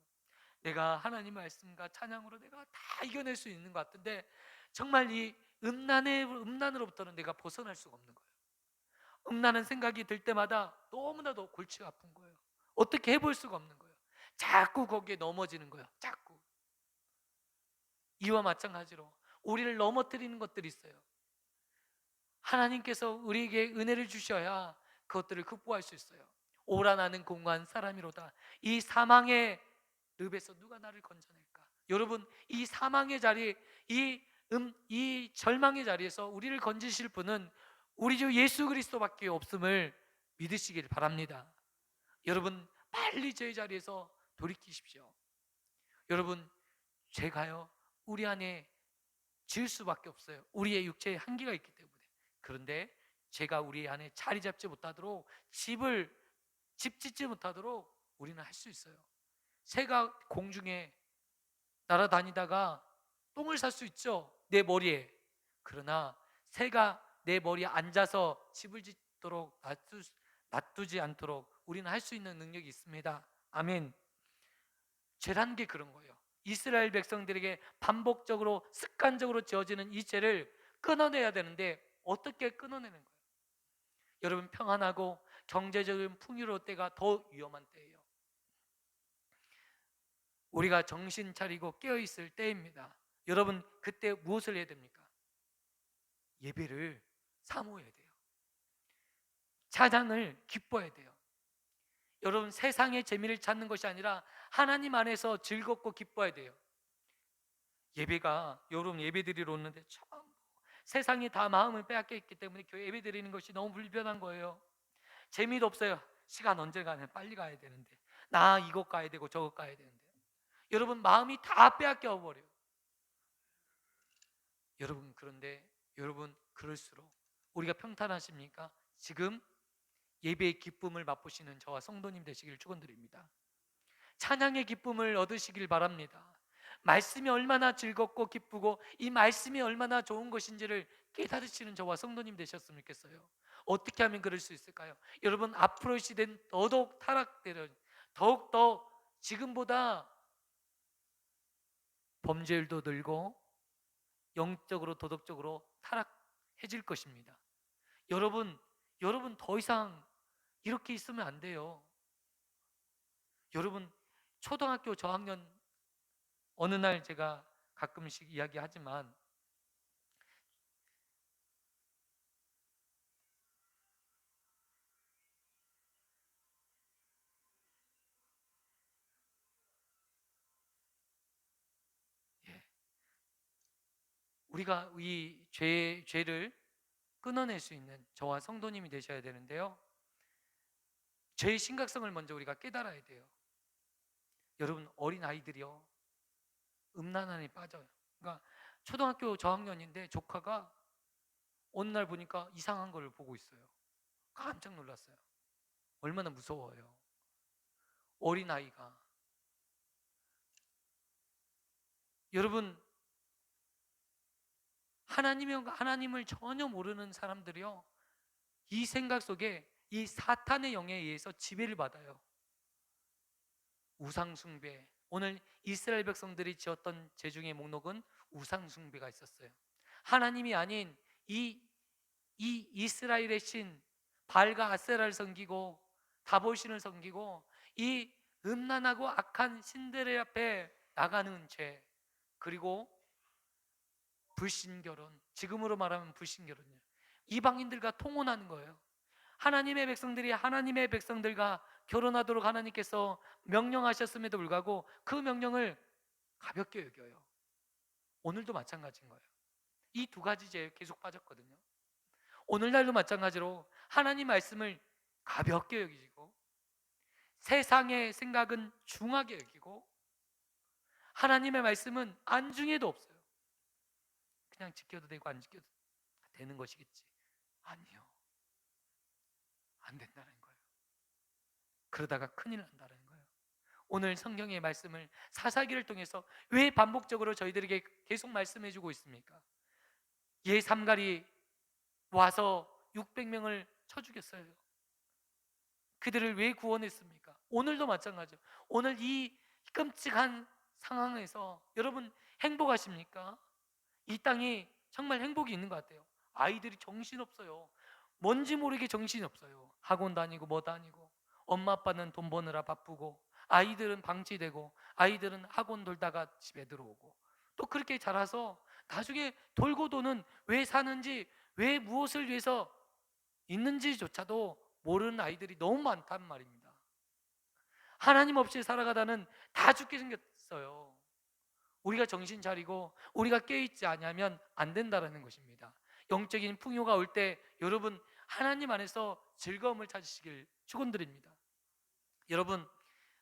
내가 하나님 말씀과 찬양으로 내가 다 이겨낼 수 있는 것 같은데 정말 이 음란으로부터는 내가 벗어날 수가 없는 거예요. 음란한 생각이 들 때마다 너무나도 골치가 아픈 거예요. 어떻게 해볼 수가 없는 거예요. 자꾸 거기에 넘어지는 거예요. 자꾸. 이와 마찬가지로 우리를 넘어뜨리는 것들이 있어요. 하나님께서 우리에게 은혜를 주셔야 그것들을 극복할 수 있어요. 오라 나는 공고한 사람이로다. 이 사망의 늪에서 누가 나를 건져낼까? 여러분, 이 사망의 자리, 이 절망의 자리에서 우리를 건지실 분은 우리 주 예수 그리스도밖에 없음을 믿으시길 바랍니다. 여러분, 빨리 제 자리에서 돌이키십시오. 여러분, 죄가요 우리 안에 지을 수밖에 없어요. 우리의 육체에 한계가 있기 때문에. 그런데 죄가 우리 안에 자리 잡지 못하도록 집 짓지 못하도록 우리는 할 수 있어요. 새가 공중에 날아다니다가 똥을 쌀 수 있죠, 내 머리에. 그러나 새가 내 머리에 앉아서 집을 짓도록 놔두지 않도록 우리는 할 수 있는 능력이 있습니다. 아멘. 죄란 게 그런 거예요. 이스라엘 백성들에게 반복적으로 습관적으로 지어지는 이 죄를 끊어내야 되는데 어떻게 끊어내는 거예요? 여러분, 평안하고 경제적인 풍요로울 때가 더 위험한 때예요. 우리가 정신 차리고 깨어있을 때입니다. 여러분, 그때 무엇을 해야 됩니까? 예배를 사모해야 돼요. 찬양을 기뻐해야 돼요. 여러분, 세상의 재미를 찾는 것이 아니라 하나님 안에서 즐겁고 기뻐해야 돼요. 여러분 예배 드리러 오는데 참 세상이 다 마음을 빼앗겨 있기 때문에 교회 예배 드리는 것이 너무 불편한 거예요. 재미도 없어요. 시간 언제 가냐, 빨리 가야 되는데, 나 이것 가야 되고 저것 가야 되는데. 여러분, 마음이 다 빼앗겨 버려요. 여러분, 그런데 여러분, 그럴수록 우리가 평탄하십니까? 지금 예배의 기쁨을 맛보시는 저와 성도님 되시길 축원드립니다. 찬양의 기쁨을 얻으시길 바랍니다. 말씀이 얼마나 즐겁고 기쁘고 이 말씀이 얼마나 좋은 것인지를 깨달으시는 저와 성도님 되셨으면 좋겠어요. 어떻게 하면 그럴 수 있을까요? 여러분, 앞으로 시대는 더더욱 타락되는, 더욱더 지금보다 범죄율도 늘고 영적으로 도덕적으로 타락해질 것입니다. 여러분 더 이상 이렇게 있으면 안 돼요. 여러분, 초등학교 저학년, 어느 날 제가 가끔씩 이야기하지만 예, 우리가 이 죄를 끊어낼 수 있는 저와 성도님이 되셔야 되는데요, 죄의 심각성을 먼저 우리가 깨달아야 돼요. 여러분, 어린 아이들이요, 음란함에 빠져요. 그러니까 초등학교 저학년인데 조카가 어느 날 보니까 이상한 걸 보고 있어요. 깜짝 놀랐어요. 얼마나 무서워요. 어린 아이가. 여러분, 하나님을 전혀 모르는 사람들이요, 이 생각 속에 이 사탄의 영에 의해서 지배를 받아요. 우상숭배. 오늘 이스라엘 백성들이 지었던 죄 중의 목록은 우상숭배가 있었어요. 하나님이 아닌 이 이스라엘의 신 발과 아세라를 섬기고 다볼신을 섬기고 이 음란하고 악한 신들의 앞에 나가는 죄, 그리고 불신결혼, 지금으로 말하면 불신결혼이에요. 이방인들과 통혼하는 거예요. 하나님의 백성들과 결혼하도록 하나님께서 명령하셨음에도 불구하고 그 명령을 가볍게 여겨요. 오늘도 마찬가지인 거예요. 이 두 가지 죄에 계속 빠졌거든요. 오늘날도 마찬가지로 하나님 말씀을 가볍게 여기고 세상의 생각은 중하게 여기고 하나님의 말씀은 안중에도 없어요. 그냥 지켜도 되고 안 지켜도 되는 것이겠지. 아니요, 안 된다는 거예요. 그러다가 큰일 난다는 거예요. 오늘 성경의 말씀을 사사기를 통해서 왜 반복적으로 저희들에게 계속 말씀해 주고 있습니까? 삼갈이 와서 600명을 쳐 죽였어요. 그들을 왜 구원했습니까? 오늘도 마찬가지예요. 오늘 이 끔찍한 상황에서 여러분 행복하십니까? 이 땅이 정말 행복이 있는 것 같아요. 아이들이 정신없어요. 뭔지 모르게 정신없어요. 학원 다니고 뭐 다니고, 엄마 아빠는 돈 버느라 바쁘고, 아이들은 방치되고, 아이들은 학원 돌다가 집에 들어오고, 또 그렇게 자라서 나중에 돌고 도는, 왜 사는지, 왜 무엇을 위해서 있는지조차도 모르는 아이들이 너무 많단 말입니다. 하나님 없이 살아가다는 다 죽게 생겼어요. 우리가 정신 차리고 우리가 깨어있지 않으면 안 된다는 것입니다. 영적인 풍요가 올 때 여러분, 하나님 안에서 즐거움을 찾으시길 축원드립니다. 여러분,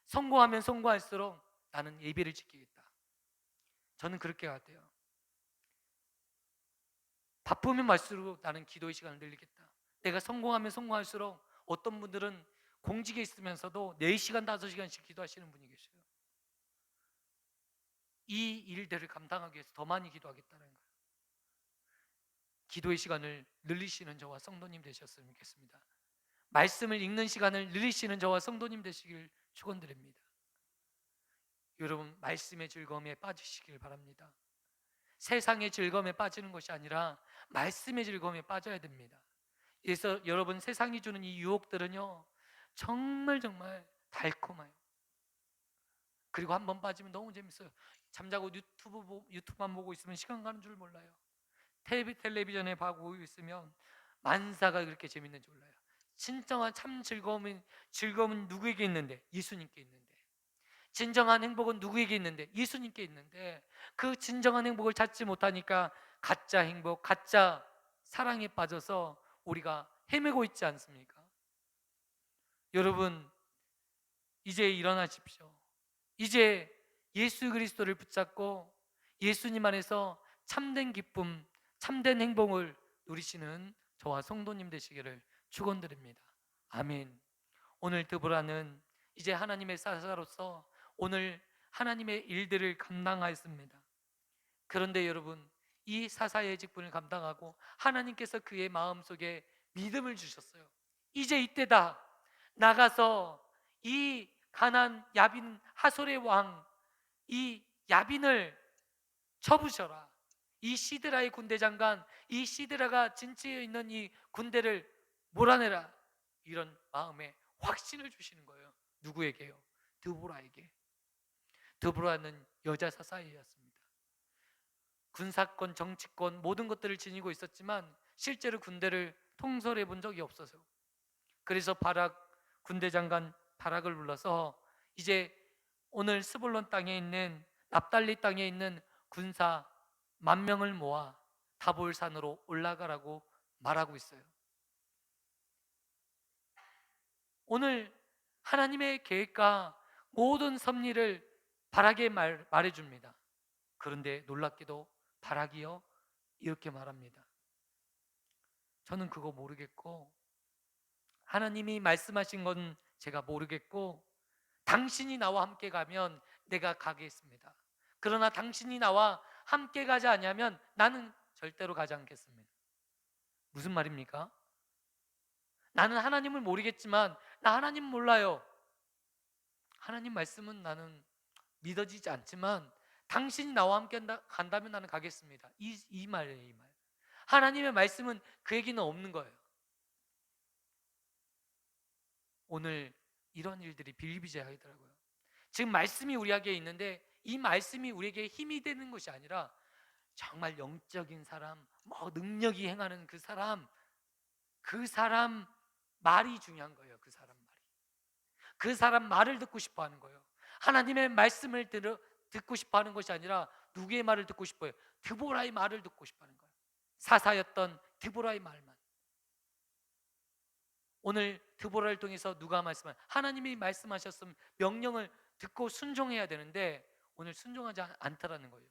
성공하면 성공할수록 나는 예배를 지키겠다. 저는 그렇게 같아요. 바쁘면 말수록 나는 기도의 시간을 늘리겠다. 내가 성공하면 성공할수록, 어떤 분들은 공직에 있으면서도 4시간 5시간씩 기도하시는 분이 계세요. 이 일들을 감당하기 위해서 더 많이 기도하겠다는 거예요. 기도의 시간을 늘리시는 저와 성도님 되셨으면 좋겠습니다. 말씀을 읽는 시간을 늘리시는 저와 성도님 되시길 축원드립니다. 여러분, 말씀의 즐거움에 빠지시길 바랍니다. 세상의 즐거움에 빠지는 것이 아니라 말씀의 즐거움에 빠져야 됩니다. 그래서 여러분, 세상이 주는 이 유혹들은요, 정말 달콤해요. 그리고 한번 빠지면 너무 재밌어요. 잠자고 유튜브만 보고 있으면 시간 가는 줄 몰라요. 텔레비전에 보고 있으면 만사가 그렇게 재밌는지 몰라요. 진정한 참 즐거움은 누구에게 있는데? 예수님께 있는데. 진정한 행복은 누구에게 있는데? 예수님께 있는데, 그 진정한 행복을 찾지 못하니까 가짜 행복, 가짜 사랑에 빠져서 우리가 헤매고 있지 않습니까? 여러분, 이제 일어나십시오. 이제 예수 그리스도를 붙잡고 예수님 안에서 참된 기쁨, 참된 행복을 누리시는 저와 성도님 되시기를 축원드립니다. 아멘. 오늘 드보라는 이제 하나님의 사사로서 오늘 하나님의 일들을 감당하였습니다. 그런데 여러분, 이 사사의 직분을 감당하고 하나님께서 그의 마음속에 믿음을 주셨어요. 이제 이때다. 나가서 이 가난 야빈 하솔의 왕 이 야빈을 쳐부셔라. 이 시드라의 군대 장관, 이 시드라가 진치에 있는 이 군대를 몰아내라. 이런 마음에 확신을 주시는 거예요. 누구에게요? 드보라에게. 드보라는 여자 사사이였습니다. 군사권, 정치권 모든 것들을 지니고 있었지만 실제로 군대를 통솔해 본 적이 없어서, 그래서 바락 군대 장관 바락을 불러서 이제 오늘 스불론 땅에 있는 납달리 땅에 있는 군사 10,000명을 모아 다볼산으로 올라가라고 말하고 있어요. 오늘 하나님의 계획과 모든 섭리를 바락에 말해줍니다. 그런데 놀랍게도 바락이요 이렇게 말합니다. 저는 그거 모르겠고, 하나님이 말씀하신 건 제가 모르겠고, 당신이 나와 함께 가면 내가 가겠습니다. 그러나 당신이 나와 함께 가지 않으면 나는 절대로 가지 않겠습니다. 무슨 말입니까? 나는 하나님을 모르겠지만 나 하나님 몰라요. 하나님 말씀은 나는 믿어지지 않지만 당신이 나와 함께 간다면 나는 가겠습니다. 이 말이에요, 이 말. 하나님의 말씀은 그에게는 없는 거예요. 오늘 이런 일들이 비일비재하더라고요. 지금 말씀이 우리에게 있는데 이 말씀이 우리에게 힘이 되는 것이 아니라 정말 영적인 사람, 능력이 행하는 그 사람 말이 중요한 거예요. 그 사람 말을 듣고 싶어 하는 거예요. 하나님의 말씀을 듣고 싶어 하는 것이 아니라 누구의 말을 듣고 싶어요? 드보라의 말을 듣고 싶어 하는 거예요. 사사였던 드보라의 말만. 오늘 드보라를 통해서 누가 하나님이 말씀하셨으면 명령을 듣고 순종해야 되는데 오늘 순종하지 않다라는 거예요.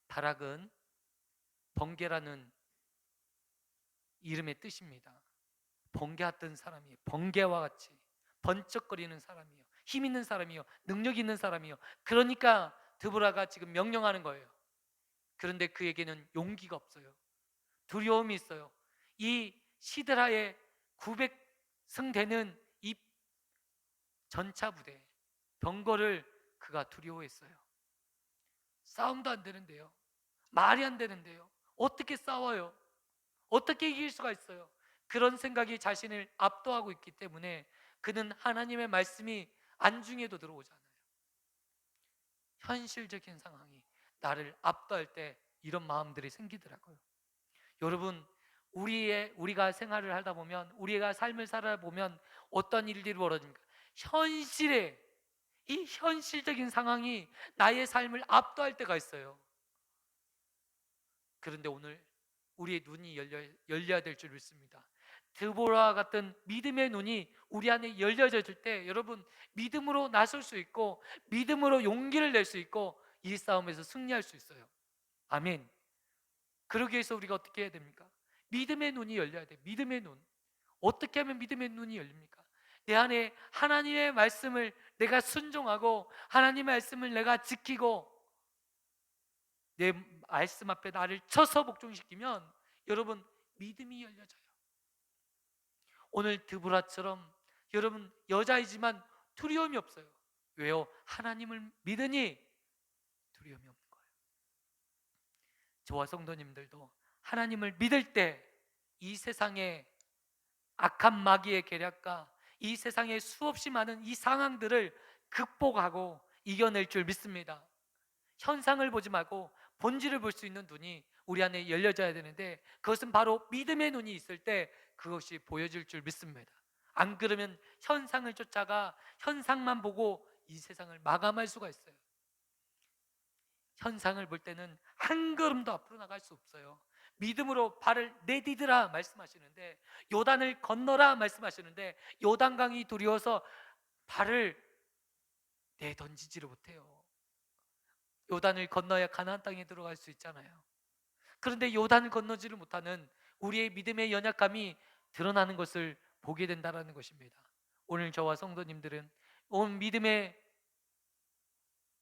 바락은 번개라는 이름의 뜻입니다. 번개했던 사람이에요. 번개와 같이 번쩍거리는 사람이에요. 힘 있는 사람이요, 능력 있는 사람이요. 그러니까 드보라가 지금 명령하는 거예요. 그런데 그에게는 용기가 없어요. 두려움이 있어요. 이 시드라의 900승 되는 이 전차 부대 병거를 그가 두려워했어요. 싸움도 안 되는데요, 말이 안 되는데요, 어떻게 싸워요? 어떻게 이길 수가 있어요? 그런 생각이 자신을 압도하고 있기 때문에 그는 하나님의 말씀이 안중에도 들어오지 않아요. 현실적인 상황이 나를 압도할 때 이런 마음들이 생기더라고요. 여러분, 우리가 생활을 하다 보면, 우리가 삶을 살아보면 어떤 일들이 벌어집니까? 이 현실적인 상황이 나의 삶을 압도할 때가 있어요. 그런데 오늘 우리의 눈이 열려야 될 줄 믿습니다. 드보라와 같은 믿음의 눈이 우리 안에 열려질 때 여러분, 믿음으로 나설 수 있고 믿음으로 용기를 낼 수 있고 이 싸움에서 승리할 수 있어요. 아멘. 그러기 위해서 우리가 어떻게 해야 됩니까? 믿음의 눈이 열려야 돼. 믿음의 눈. 어떻게 하면 믿음의 눈이 열립니까? 내 안에 하나님의 말씀을 내가 순종하고 하나님의 말씀을 내가 지키고 내 말씀 앞에 나를 쳐서 복종시키면 여러분, 믿음이 열려져요. 오늘 드보라처럼 여러분, 여자이지만 두려움이 없어요. 왜요? 하나님을 믿으니 두려움이 없는 거예요. 저와 성도님들도 하나님을 믿을 때 이 세상의 악한 마귀의 계략과 이 세상의 수없이 많은 이 상황들을 극복하고 이겨낼 줄 믿습니다. 현상을 보지 말고 본질을 볼 수 있는 눈이 우리 안에 열려져야 되는데 그것은 바로 믿음의 눈이 있을 때 그것이 보여질 줄 믿습니다. 안 그러면 현상을 쫓아가 현상만 보고 이 세상을 마감할 수가 있어요. 현상을 볼 때는 한 걸음도 앞으로 나갈 수 없어요. 믿음으로 발을 내디드라 말씀하시는데, 요단을 건너라 말씀하시는데 요단강이 두려워서 발을 내던지지를 못해요. 요단을 건너야 가나안 땅에 들어갈 수 있잖아요. 그런데 요단을 건너지를 못하는 우리의 믿음의 연약함이 드러나는 것을 보게 된다는 것입니다. 오늘 저와 성도님들은 온 믿음의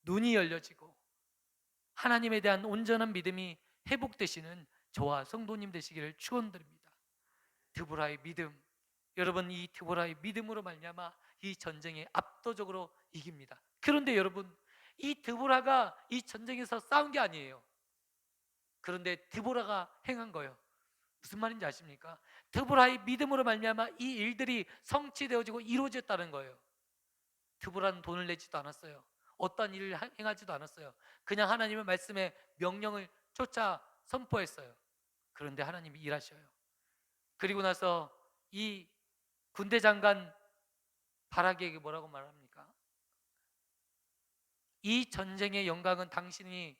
눈이 열려지고 하나님에 대한 온전한 믿음이 회복되시는 저와 성도님 되시기를 축원드립니다. 드보라의 믿음, 여러분 이 드보라의 믿음으로 말미암아 이 전쟁에 압도적으로 이깁니다. 그런데 여러분, 이 드보라가 이 전쟁에서 싸운 게 아니에요. 그런데 드보라가 행한 거예요. 무슨 말인지 아십니까? 드보라의 믿음으로 말미암아 이 일들이 성취되어지고 이루어졌다는 거예요. 드보라는 돈을 내지도 않았어요. 어떤 일을 행하지도 않았어요. 그냥 하나님의 말씀에 명령을 쫓아 선포했어요. 그런데 하나님이 일하셔요. 그리고 나서 이 군대 장관 바락에게 뭐라고 말합니까? 이 전쟁의 영광은 당신이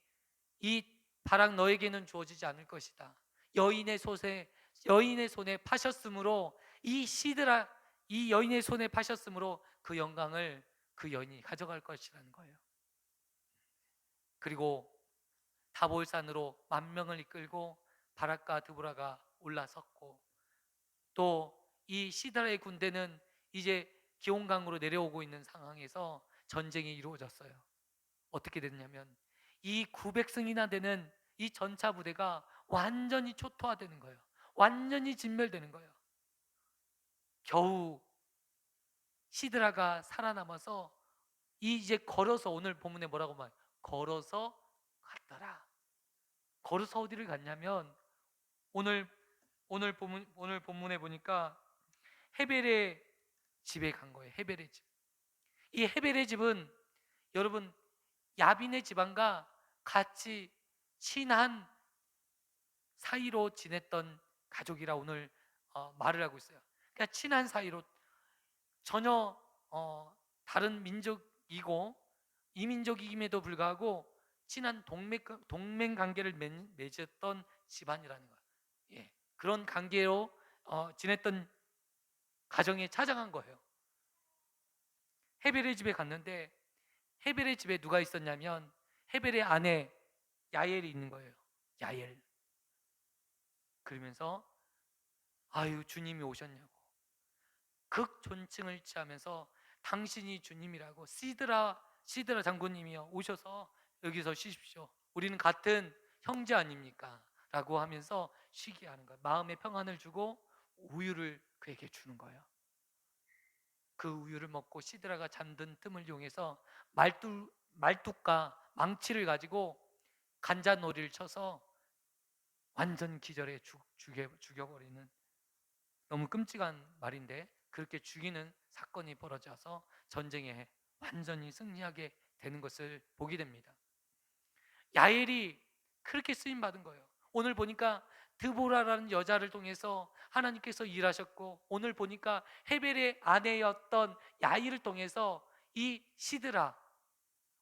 이 바락 너에게는 주어지지 않을 것이다. 여인의 손에 파셨으므로 이 시드라 이 여인의 손에 파셨으므로 그 영광을 그 여인이 가져갈 것이라는 거예요. 그리고 다볼산으로 10,000명을 이끌고 바락과 드보라가 올라섰고 또 이 시드라의 군대는 이제 기온강으로 내려오고 있는 상황에서 전쟁이 이루어졌어요. 어떻게 됐냐면 이 900승이나 되는 이 전차 부대가 완전히 초토화되는 거예요. 완전히 진멸되는 거예요. 겨우 시드라가 살아남아서 이제 걸어서, 오늘 본문에 뭐라고 말해요? 걸어서 갔더라. 걸어서 어디를 갔냐면 오늘 본문에 보니까 헤벨의 집에 간 거예요. 헤벨의 집. 이 헤벨의 집은 여러분 야빈의 집안과 같이 친한 사이로 지냈던 가족이라 오늘 말을 하고 있어요. 그러니까 친한 사이로 전혀 다른 민족이고 이민족임에도 불구하고 친한 동맹 관계를 맺었던 집안이라는 거예요. 예, 그런 관계로 지냈던 가정에 찾아간 거예요. 헤벨의 집에 갔는데 헤벨의 집에 누가 있었냐면 헤벨의 아내 야엘이 있는 거예요. 야엘. 그러면서 아유 주님이 오셨냐고 극 존칭을 취하면서 당신이 주님이라고, 시드라 장군님이요 오셔서 여기서 쉬십시오. 우리는 같은 형제 아닙니까? 라고 하면서 쉬게 하는 거예요. 마음의 평안을 주고 우유를 그에게 주는 거예요. 그 우유를 먹고 시드라가 잠든 틈을 이용해서 말뚝과 망치를 가지고 간자놀이를 쳐서 완전 기절해 죽여버리는, 너무 끔찍한 말인데 그렇게 죽이는 사건이 벌어져서 전쟁에 완전히 승리하게 되는 것을 보게 됩니다. 야엘이 그렇게 쓰임 받은 거예요. 오늘 보니까 드보라라는 여자를 통해서 하나님께서 일하셨고, 오늘 보니까 헤벨의 아내였던 야일을 통해서 이 시드라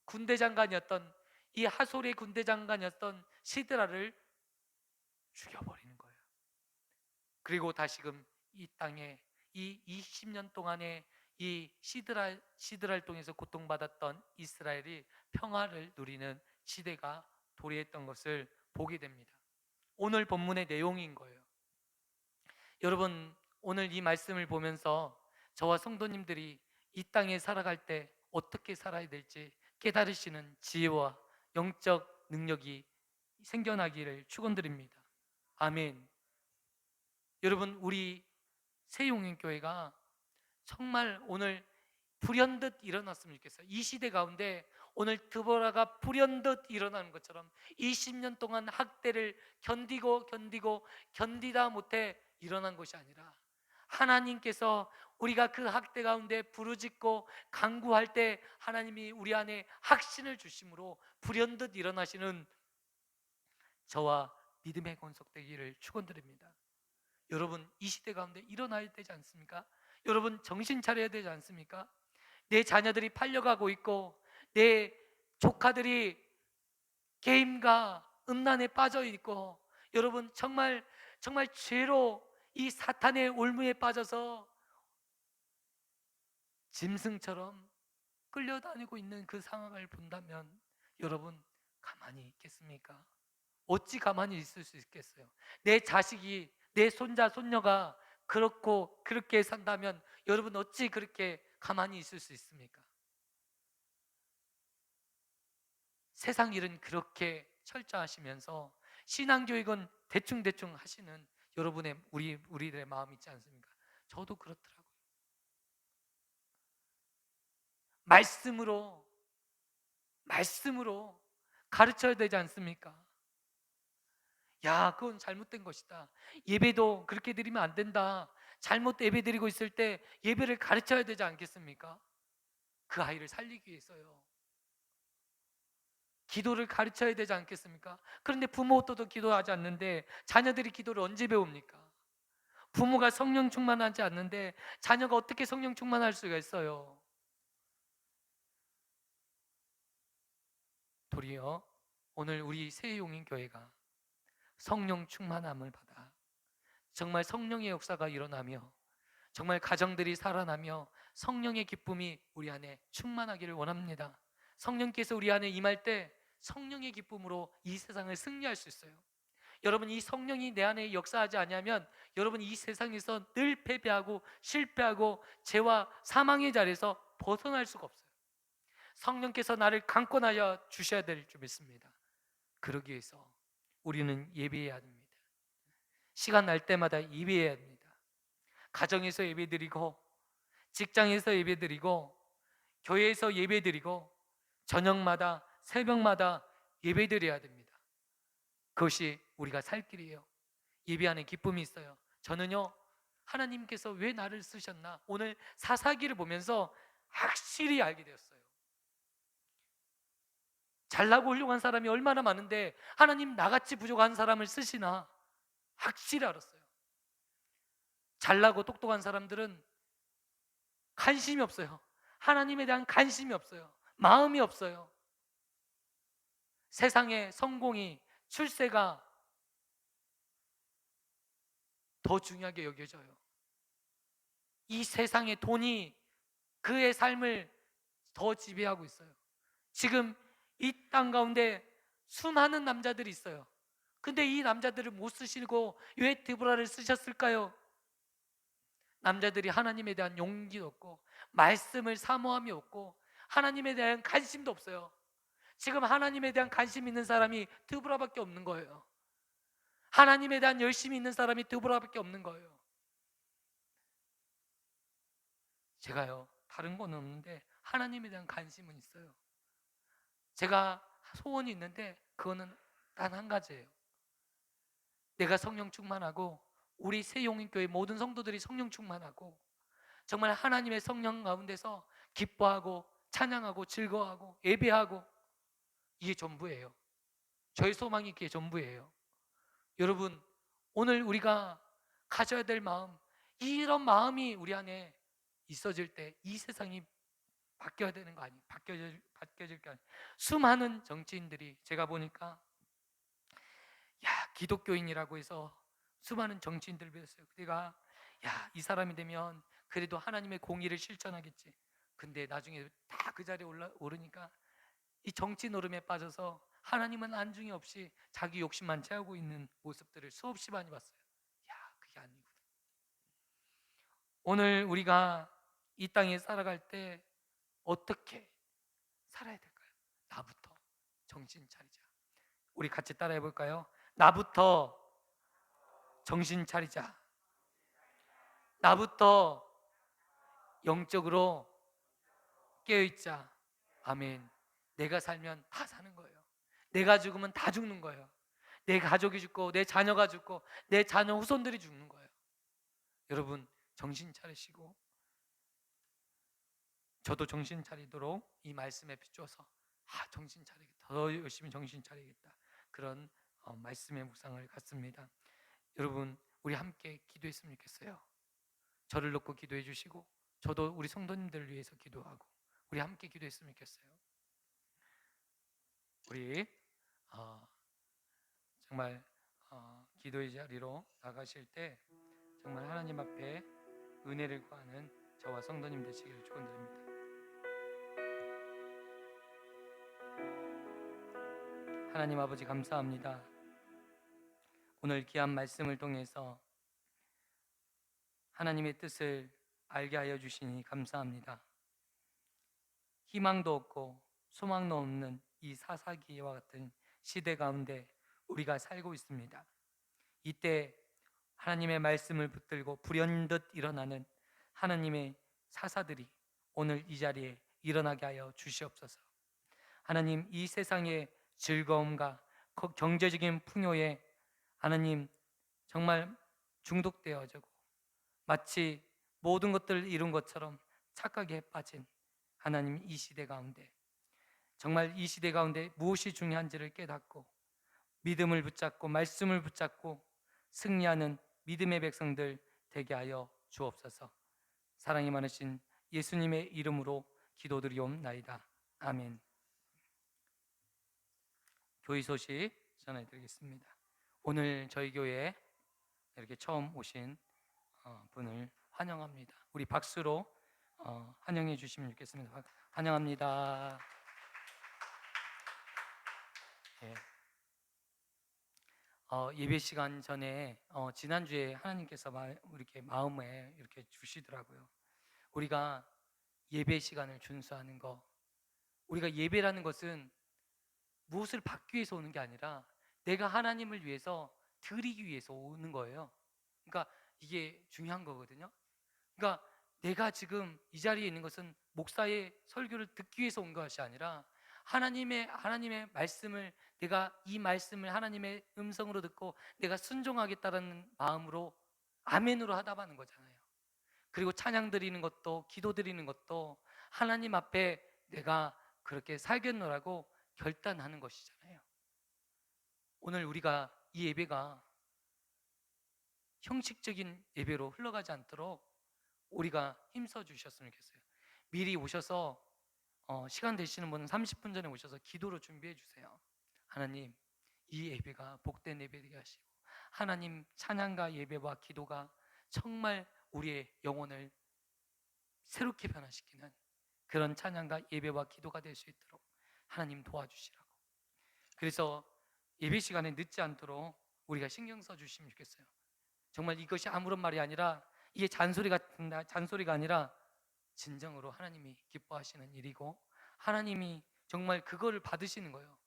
군대 장관이었던, 이 하솔의 군대 장관이었던 시드라를 죽여버리는 거예요. 그리고 다시금 이 땅에 이 20년 동안에 이 시드라를 통해서 고통받았던 이스라엘이 평화를 누리는 시대가 도래했던 것을 보게 됩니다. 오늘 본문의 내용인 거예요. 여러분, 오늘 이 말씀을 보면서 저와 성도님들이 이 땅에 살아갈 때 어떻게 살아야 될지 깨달으시는 지혜와 영적 능력이 생겨나기를 축원드립니다. 아멘. 여러분, 우리 새용인교회가 정말 오늘 불현듯 일어났으면 좋겠어요. 이 시대 가운데 오늘 드보라가 불현듯 일어나는 것처럼 20년 동안 학대를 견디다 못해 일어난 것이 아니라 하나님께서 우리가 그 학대 가운데 부르짖고 간구할 때 하나님이 우리 안에 확신을 주심으로 불현듯 일어나시는 저와 믿음의 건속되기를 축원드립니다. 여러분, 이 시대 가운데 일어나야 되지 않습니까? 여러분, 정신 차려야 되지 않습니까? 내 자녀들이 팔려가고 있고 내 조카들이 게임과 음란에 빠져 있고, 여러분 정말 죄로 이 사탄의 올무에 빠져서 짐승처럼 끌려다니고 있는 그 상황을 본다면 여러분 가만히 있겠습니까? 어찌 가만히 있을 수 있겠어요? 내 자식이, 내 손자 손녀가 그렇게 산다면 여러분 어찌 그렇게 가만히 있을 수 있습니까? 세상 일은 그렇게 철저하시면서 신앙교육은 대충대충 하시는 여러분의 우리들의 마음이 있지 않습니까? 저도 그렇더라고요. 말씀으로 가르쳐야 되지 않습니까? 야, 그건 잘못된 것이다. 예배도 그렇게 드리면 안 된다. 잘못 예배 드리고 있을 때 예배를 가르쳐야 되지 않겠습니까? 그 아이를 살리기 위해서요. 기도를 가르쳐야 되지 않겠습니까? 그런데 부모도 기도하지 않는데 자녀들이 기도를 언제 배웁니까? 부모가 성령 충만하지 않는데 자녀가 어떻게 성령 충만할 수가 있어요? 도리어 오늘 우리 새용인교회가 성령 충만함을 받아 정말 성령의 역사가 일어나며 정말 가정들이 살아나며 성령의 기쁨이 우리 안에 충만하기를 원합니다. 성령께서 우리 안에 임할 때 성령의 기쁨으로 이 세상을 승리할 수 있어요. 여러분, 이 성령이 내 안에 역사하지 않으면 여러분 이 세상에서 늘 패배하고 실패하고 죄와 사망의 자리에서 벗어날 수가 없어요. 성령께서 나를 강권하여 주셔야 될 줄 믿습니다. 그러기 위해서 우리는 예배해야 합니다. 시간 날 때마다 예배해야 합니다. 가정에서 예배드리고 직장에서 예배드리고 교회에서 예배드리고 저녁마다 새벽마다 예배드려야 됩니다. 그것이 우리가 살 길이에요. 예배하는 기쁨이 있어요. 저는요, 하나님께서 왜 나를 쓰셨나 오늘 사사기를 보면서 확실히 알게 되었어요. 잘나고 훌륭한 사람이 얼마나 많은데 하나님 나같이 부족한 사람을 쓰시나 확실히 알았어요. 잘나고 똑똑한 사람들은 관심이 없어요. 하나님에 대한 관심이 없어요. 마음이 없어요. 세상의 성공이, 출세가 더 중요하게 여겨져요. 이 세상의 돈이 그의 삶을 더 지배하고 있어요. 지금 이 땅 가운데 수많은 남자들이 있어요. 근데 이 남자들을 못 쓰시고 왜 드보라를 쓰셨을까요? 남자들이 하나님에 대한 용기도 없고 말씀을 사모함이 없고 하나님에 대한 관심도 없어요. 지금 하나님에 대한 관심 있는 사람이 드보라밖에 없는 거예요. 하나님에 대한 열심이 있는 사람이 드보라밖에 없는 거예요. 제가요, 다른 건 없는데 하나님에 대한 관심은 있어요. 제가 소원이 있는데 그거는 단 한 가지예요. 내가 성령 충만하고 우리 새용인교회 모든 성도들이 성령 충만하고 정말 하나님의 성령 가운데서 기뻐하고 찬양하고 즐거워하고 예배하고, 이게 전부예요. 저의 소망이 그게 전부예요. 여러분, 오늘 우리가 가져야 될 마음, 이런 마음이 우리 안에 있어질 때 이 세상이 바뀌어야 되는 거 아니에요? 바뀌어질 게 아니에요. 수많은 정치인들이 제가 보니까 기독교인이라고 해서 수많은 정치인들을 뵀어요. 내가 이 사람이 되면 그래도 하나님의 공의를 실천하겠지. 근데 나중에 다 그 자리에 오르니까 이 정치 노름에 빠져서 하나님은 안중이 없이 자기 욕심만 채우고 있는 모습들을 수없이 많이 봤어요. 그게 아니구나. 오늘 우리가 이 땅에 살아갈 때 어떻게 살아야 될까요? 나부터 정신 차리자. 우리 같이 따라해 볼까요? 나부터 정신 차리자. 나부터 영적으로 깨어있자. 아멘. 내가 살면 다 사는 거예요. 내가 죽으면 다 죽는 거예요. 내 가족이 죽고 내 자녀가 죽고 내 자녀 후손들이 죽는 거예요. 여러분, 정신 차리시고, 저도 정신 차리도록 이 말씀에 비추어서 정신 차리겠다, 더 열심히 정신 차리겠다, 그런 말씀의 묵상을 갖습니다. 여러분, 우리 함께 기도했으면 좋겠어요. 저를 놓고 기도해 주시고 저도 우리 성도님들을 위해서 기도하고 우리 함께 기도했으면 좋겠어요. 우리 정말 기도의 자리로 나가실 때 정말 하나님 앞에 은혜를 구하는 저와 성도님 되시기를 축원드립니다. 하나님 아버지, 감사합니다. 오늘 귀한 말씀을 통해서 하나님의 뜻을 알게 하여 주시니 감사합니다. 희망도 없고 소망도 없는 이 사사기와 같은 시대 가운데 우리가 살고 있습니다. 이때 하나님의 말씀을 붙들고 불현듯 일어나는 하나님의 사사들이 오늘 이 자리에 일어나게 하여 주시옵소서. 하나님, 이 세상의 즐거움과 경제적인 풍요에 하나님 정말 중독되어지고 마치 모든 것들을 이룬 것처럼 착각에 빠진 하나님, 이 시대 가운데 정말 이 시대 가운데 무엇이 중요한지를 깨닫고 믿음을 붙잡고 말씀을 붙잡고 승리하는 믿음의 백성들 되게 하여 주옵소서. 사랑이 많으신 예수님의 이름으로 기도드리옵나이다. 아멘. 교회 소식 전해드리겠습니다. 오늘 저희 교회에 이렇게 처음 오신 분을 환영합니다. 우리 박수로 환영해 주시면 좋겠습니다. 환영합니다. 예. 예배 시간 전에 지난주에 하나님께서 이렇게 마음에 이렇게 주시더라고요. 우리가 예배 시간을 준수하는 거, 우리가 예배라는 것은 무엇을 받기 위해서 오는 게 아니라 내가 하나님을 위해서 드리기 위해서 오는 거예요. 그러니까 이게 중요한 거거든요. 그러니까 내가 지금 이 자리에 있는 것은 목사의 설교를 듣기 위해서 온 것이 아니라 하나님의 말씀을, 내가 이 말씀을 하나님의 음성으로 듣고 내가 순종하겠다는 마음으로 아멘으로 하답하는 거잖아요. 그리고 찬양 드리는 것도, 기도 드리는 것도 하나님 앞에 내가 그렇게 살겠노라고 결단하는 것이잖아요. 오늘 우리가 이 예배가 형식적인 예배로 흘러가지 않도록 우리가 힘써 주셨으면 좋겠어요. 미리 오셔서 시간 되시는 분은 30분 전에 오셔서 기도로 준비해 주세요. 하나님, 이 예배가 복된 예배 되게 하시고 하나님, 찬양과 예배와 기도가 정말 우리의 영혼을 새롭게 변화시키는 그런 찬양과 예배와 기도가 될 수 있도록 하나님 도와주시라고. 그래서 예배 시간에 늦지 않도록 우리가 신경 써 주시면 좋겠어요. 정말 이것이 아무런 말이 아니라 이게 잔소리가 아니라 진정으로 하나님이 기뻐하시는 일이고 하나님이 정말 그거를 받으시는 거예요.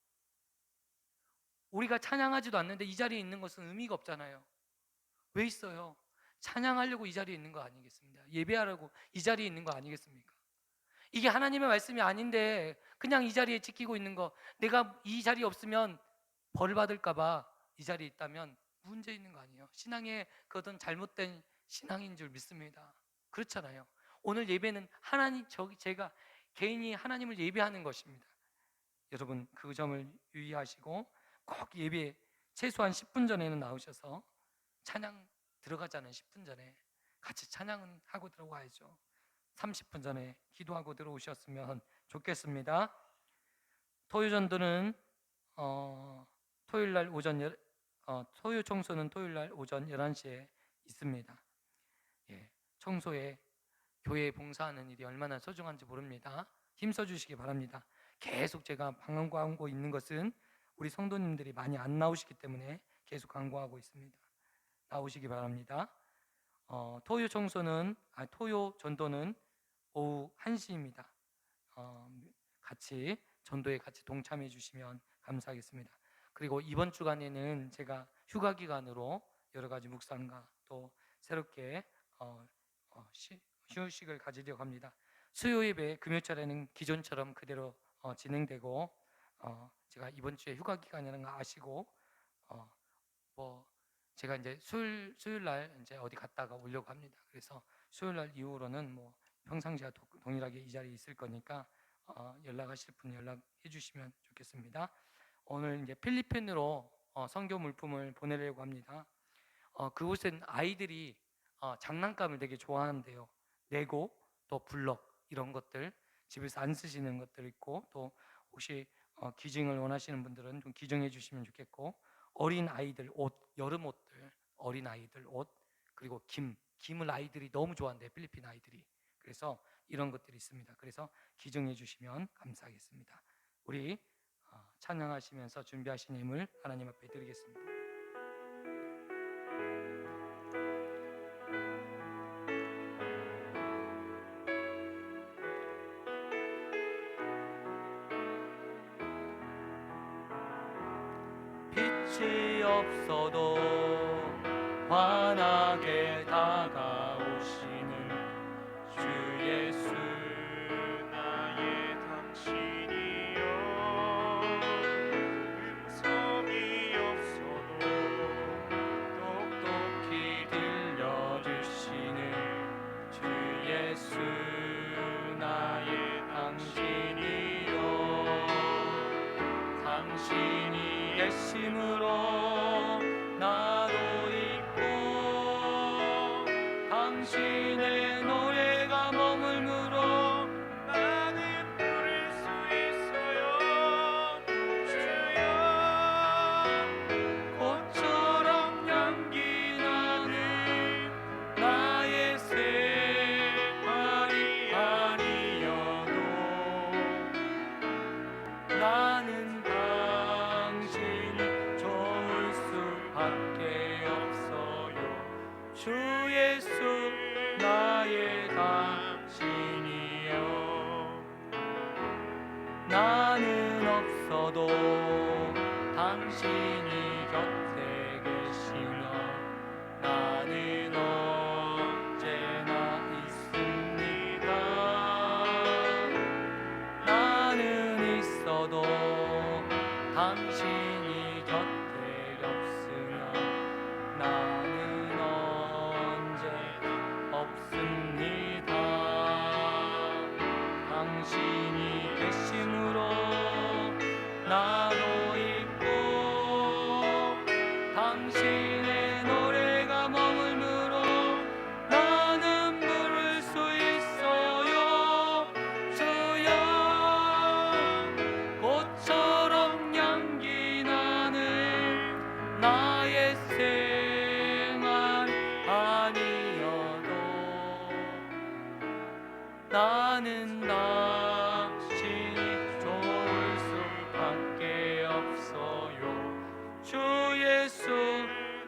우리가 찬양하지도 않는데 이 자리에 있는 것은 의미가 없잖아요. 왜 있어요? 찬양하려고 이 자리에 있는 거 아니겠습니까? 예배하려고 이 자리에 있는 거 아니겠습니까? 이게 하나님의 말씀이 아닌데 그냥 이 자리에 지키고 있는 거, 내가 이 자리에 없으면 벌 받을까 봐 이 자리에 있다면 문제 있는 거 아니에요? 신앙의 그것은 잘못된 신앙인 줄 믿습니다. 그렇잖아요. 오늘 예배는 제가 개인이 하나님을 예배하는 것입니다. 여러분 그 점을 유의하시고 꼭 예배 최소한 10분 전에는 나오셔서 찬양 들어가자는 10분 전에 같이 찬양은 하고 들어와야죠. 30분 전에 기도하고 들어오셨으면 좋겠습니다. 토요전도는 토요일날 오전 토요 청소는 토요일날 오전 11시에 있습니다. 예, 청소에 교회에 봉사하는 일이 얼마나 소중한지 모릅니다. 힘써 주시기 바랍니다. 계속 제가 광고하고 있는 것은 우리 성도님들이 많이 안 나오시기 때문에 계속 광고하고 있습니다. 나오시기 바랍니다. 토요 전도는 오후 1시입니다. 같이 전도에 같이 동참해 주시면 감사하겠습니다. 그리고 이번 주간에는 제가 휴가 기간으로 여러 가지 묵상과 또 새롭게 휴식을 가지려고 합니다. 수요 예배 금요일에는 기존처럼 그대로 진행되고 제가 이번 주에 휴가 기간이라는 거 아시고 제가 이제 수요일 날 이제 어디 갔다가 오려고 합니다. 그래서 수요일 날 이후로는 평상시와 동일하게 이 자리에 있을 거니까 연락하실 분 연락해 주시면 좋겠습니다. 오늘 이제 필리핀으로 선교 물품을 보내려고 합니다. 그곳엔 아이들이 장난감을 되게 좋아하는데요. 레고, 또 블럭 이런 것들 집에서 안 쓰시는 것들 있고, 또 혹시 기증을 원하시는 분들은 좀 기증해 주시면 좋겠고, 어린 아이들 옷, 여름 옷들, 어린 아이들 옷, 그리고 김을 아이들이 너무 좋아한대요. 필리핀 아이들이. 그래서 이런 것들이 있습니다. 그래서 기증해 주시면 감사하겠습니다. 우리 찬양하시면서 준비하신 힘을 하나님 앞에 드리겠습니다. 끝이 없어도 환하게 다가오시는 주 예수 나의 당신이여 음성이 없어도 똑똑히 들려주시는 주 예수 나의 당신이여 당신이 계심으로 나도 있고 당신의 노래가 머물므로 나는 부를 수 있어요 주여 꽃처럼 향기 나는 나의 생활이 아니어도 나는 당신이 좋을 수밖에 없어요 주 예수 나의 당신이여 나는 없어도 당신이 곁에 계시며 나는 언제나 있습니다 나는 있어도 당신이 곁에 없으나 나는 언제나 없습니다 당신이 계심으로 나도 있고 당신의 노래가 머물므로 나는 부를 수 있어요 주여 꽃처럼 향기 나는 나의 생활 아니어도 나는 당신이 좋을 수밖에 없어요 주 예수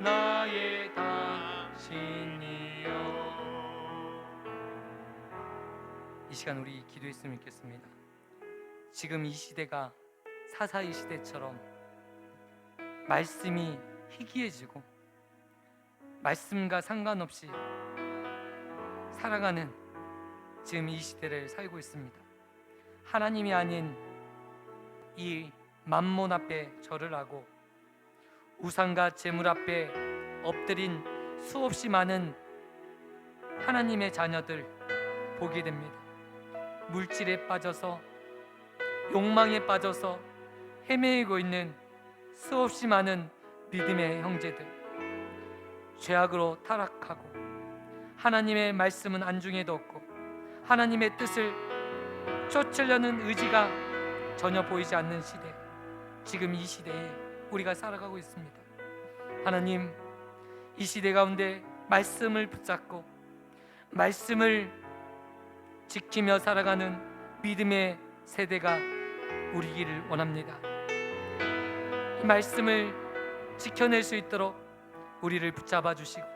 나의 당신이요 이 시간 우리 기도했으면 좋겠습니다 지금 이 시대가 사사의 시대처럼 말씀이 희귀해지고 말씀과 상관없이 살아가는 지금 이 시대를 살고 있습니다 하나님이 아닌 이 만몬 앞에 절을 하고 우상과 재물 앞에 엎드린 수없이 많은 하나님의 자녀들 보게 됩니다 물질에 빠져서 욕망에 빠져서 헤매이고 있는 수없이 많은 믿음의 형제들 죄악으로 타락하고 하나님의 말씀은 안중에도 없고 하나님의 뜻을 쫓으려는 의지가 전혀 보이지 않는 시대 지금 이 시대에 우리가 살아가고 있습니다 하나님 이 시대 가운데 말씀을 붙잡고 말씀을 지키며 살아가는 믿음의 세대가 우리기를 원합니다 이 말씀을 지켜낼 수 있도록 우리를 붙잡아 주시고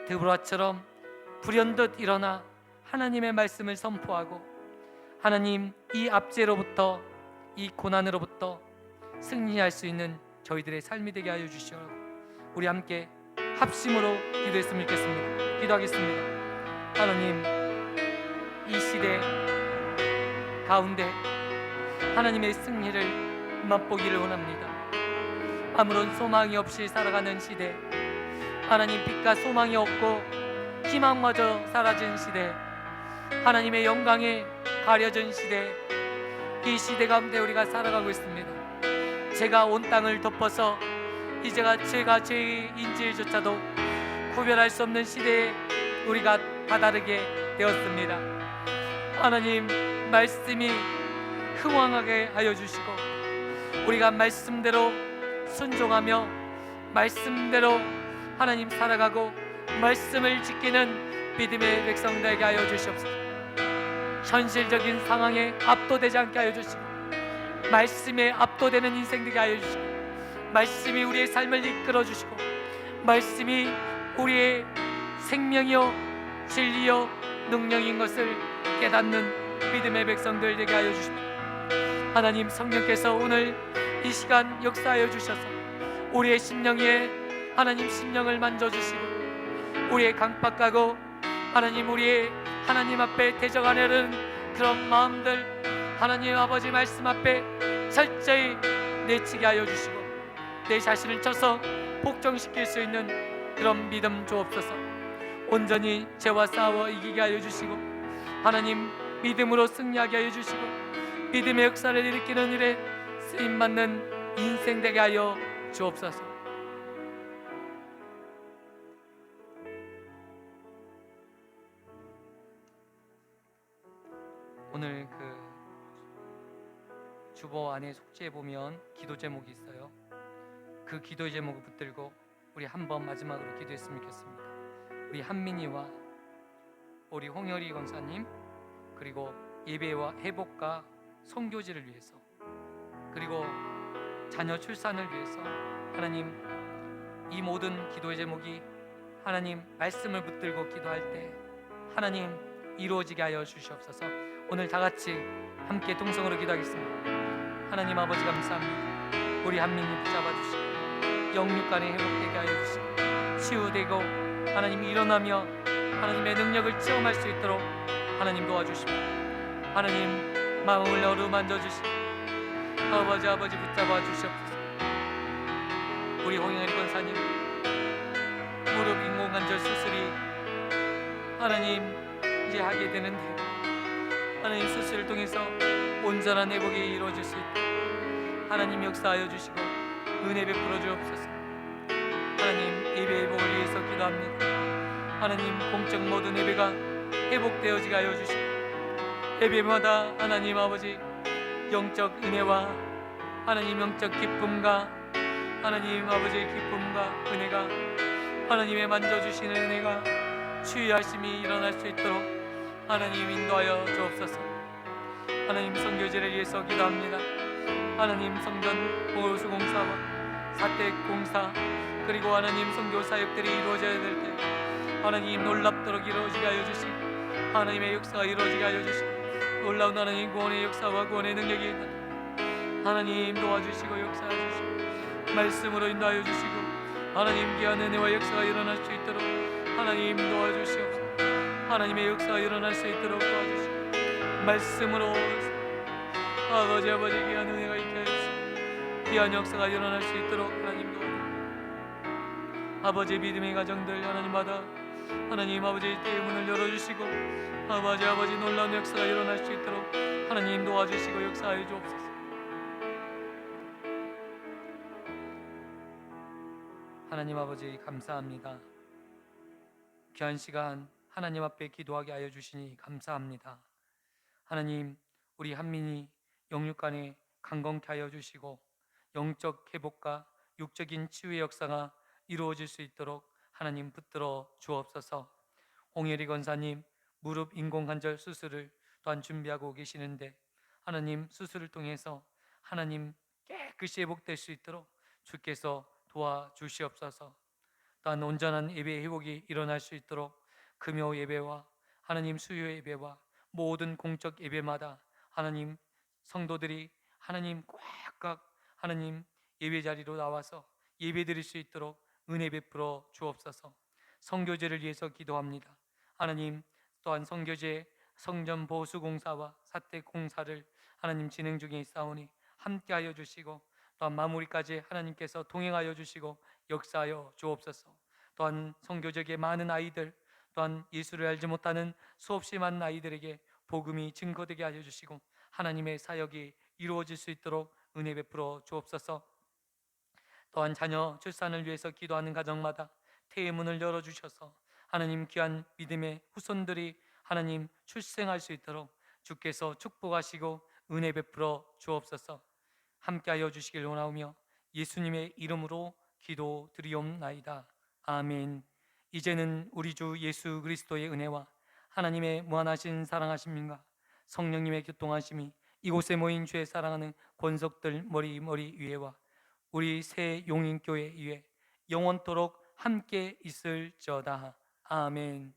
드보라처럼 불현듯 일어나 하나님의 말씀을 선포하고 하나님 이 압제로부터 이 고난으로부터 승리할 수 있는 저희들의 삶이 되게 하여 주시라고 우리 함께 합심으로 기도했으면 좋겠습니다 기도하겠습니다 하나님 이 시대 가운데 하나님의 승리를 맛보기를 원합니다 아무런 소망이 없이 살아가는 시대 하나님 빛과 소망이 없고 희망마저 사라진 시대 하나님의 영광에 가려진 시대 이 시대 가운데 우리가 살아가고 있습니다 죄가 온 땅을 덮어서 이제가 죄가 죄의 인질조차도 구별할 수 없는 시대에 우리가 다다르게 되었습니다 하나님 말씀이 흥왕하게 하여 주시고 우리가 말씀대로 순종하며 말씀대로 하나님 살아가고 말씀을 지키는 믿음의 백성 되게 하여 주시옵소서 현실적인 상황에 압도되지 않게 하여 주시고 말씀에 압도되는 인생 되게 하여 주시고 말씀이 우리의 삶을 이끌어 주시고 말씀이 우리의 생명이요 진리요 능력인 것을 깨닫는 믿음의 백성들 되게 하여 주시옵소서 하나님 성령께서 오늘 이 시간 역사하여 주셔서 우리의 심령 위에 하나님 심령을 만져주시고, 우리의 강박하고 하나님 우리의 하나님 앞에 대적하려는 그런 마음들 하나님 아버지 말씀 앞에 철저히 내치게 하여 주시고, 내 자신을 쳐서 복종시킬 수 있는 그런 믿음 주옵소서. 온전히 죄와 싸워 이기게 하여 주시고, 하나님 믿음으로 승리하게 하여 주시고, 믿음의 역사를 일으키는 일에 쓰임받는 인생 되게 하여 주옵소서. 오늘 주보 안에 속지에 보면 기도 제목이 있어요. 그 기도 제목을 붙들고 우리 한번 마지막으로 기도했으면 좋겠습니다. 우리 한민이와 우리 홍열이 권사님, 그리고 예배와 회복과 선교지를 위해서, 그리고 자녀 출산을 위해서 하나님, 이 모든 기도의 제목이 하나님 말씀을 붙들고 기도할 때 하나님 이루어지게 하여 주시옵소서. 오늘 다 같이 함께 동성으로 기도하겠습니다. 하나님 아버지 감사합니다. 우리 한민이 붙잡아 주시고 영육간에 회복되게 하여 주시고, 치유되고 하나님 일어나며 하나님의 능력을 체험할 수 있도록 하나님 도와주시고, 하나님 마음을 어루만져 주시고 아버지 붙잡아 주시옵소서. 우리 홍영일 권사님 무릎 인공관절 수술이 하나님 이제 하게 되는데, 하나님 수술을 통해서 온전한 회복이 이루어질 수 있도록 하나님 역사하여 주시고 은혜 베풀어 주옵소서. 하나님 예배 회복을 위해서 기도합니다. 하나님 공적 모든 예배가 회복되어지게 하여 주시고, 예배마다 하나님 아버지 영적 은혜와 하나님 영적 기쁨과 하나님 아버지의 기쁨과 은혜가, 하나님의 만져주시는 은혜가 치유하심이 일어날 수 있도록 하나님 인도하여 주옵소서. 하나님 선교제를 위해서 기도합니다. 하나님 성전 보수공사와 사택공사, 그리고 하나님 선교 사역들이 이루어져야 될 때 하나님 놀랍도록 이루어지게 하여 주시고, 하나님의 역사가 이루어지게 하여 주시고, 놀라운 하나님 구원의 역사와 구원의 능력이 하나님 도와주시고 역사하여 주시고 말씀으로 인도하여 주시고, 하나님 귀한 은혜와 역사가 일어날 수 있도록 하나님 도와주시옵소서. 하나님의 역사가 일어날 수 있도록 도와주시고, 말씀으로 아버지 귀한 은혜가 있게 하여 주시고 귀한 역사가 일어날 수 있도록 하나님 도와주시고, 아버지 믿음의 가정들 하나님마다 하나님 아버지 때의 문을 열어주시고, 아버지 놀라운 역사가 일어날 수 있도록 하나님 도와주시고 역사하여 주옵소서. 하나님 아버지 감사합니다. 귀한 시간 하나님 앞에 기도하게 하여 주시니 감사합니다. 하나님 우리 한민이 영육간에 강건케 하여 주시고 영적 회복과 육적인 치유의 역사가 이루어질 수 있도록 하나님 붙들어 주옵소서. 홍예리 권사님 무릎 인공관절 수술을 또한 준비하고 계시는데, 하나님 수술을 통해서 하나님 깨끗이 회복될 수 있도록 주께서 도와주시옵소서. 또한 온전한 예배 회복이 일어날 수 있도록 금요 예배와 하나님 수요 예배와 모든 공적 예배마다 하나님 성도들이 하나님 꽉꽉 하나님 예배 자리로 나와서 예배 드릴 수 있도록 은혜 베풀어 주옵소서. 선교제를 위해서 기도합니다. 하나님 또한 선교제 성전 보수 공사와 사택 공사를 하나님 진행 중에 있사오니 함께하여 주시고, 또한 마무리까지 하나님께서 동행하여 주시고 역사하여 주옵소서. 또한 선교적의 많은 아이들, 또한 예수를 알지 못하는 수없이 많은 아이들에게 복음이 증거되게 하여 주시고 하나님의 사역이 이루어질 수 있도록 은혜 베풀어 주옵소서. 또한 자녀 출산을 위해서 기도하는 가정마다 태의 문을 열어주셔서 하나님 귀한 믿음의 후손들이 하나님 출생할 수 있도록 주께서 축복하시고 은혜 베풀어 주옵소서. 함께하여 주시길 원하오며 예수님의 이름으로 기도드리옵나이다. 아멘. 이제는 우리 주 예수 그리스도의 은혜와 하나님의 무한하신 사랑하심과 성령님의 교통하심이 이곳에 모인 주의 사랑하는 권속들 머리 위에와 우리 새 용인교회 위에 영원토록 함께 있을지어다. 아멘.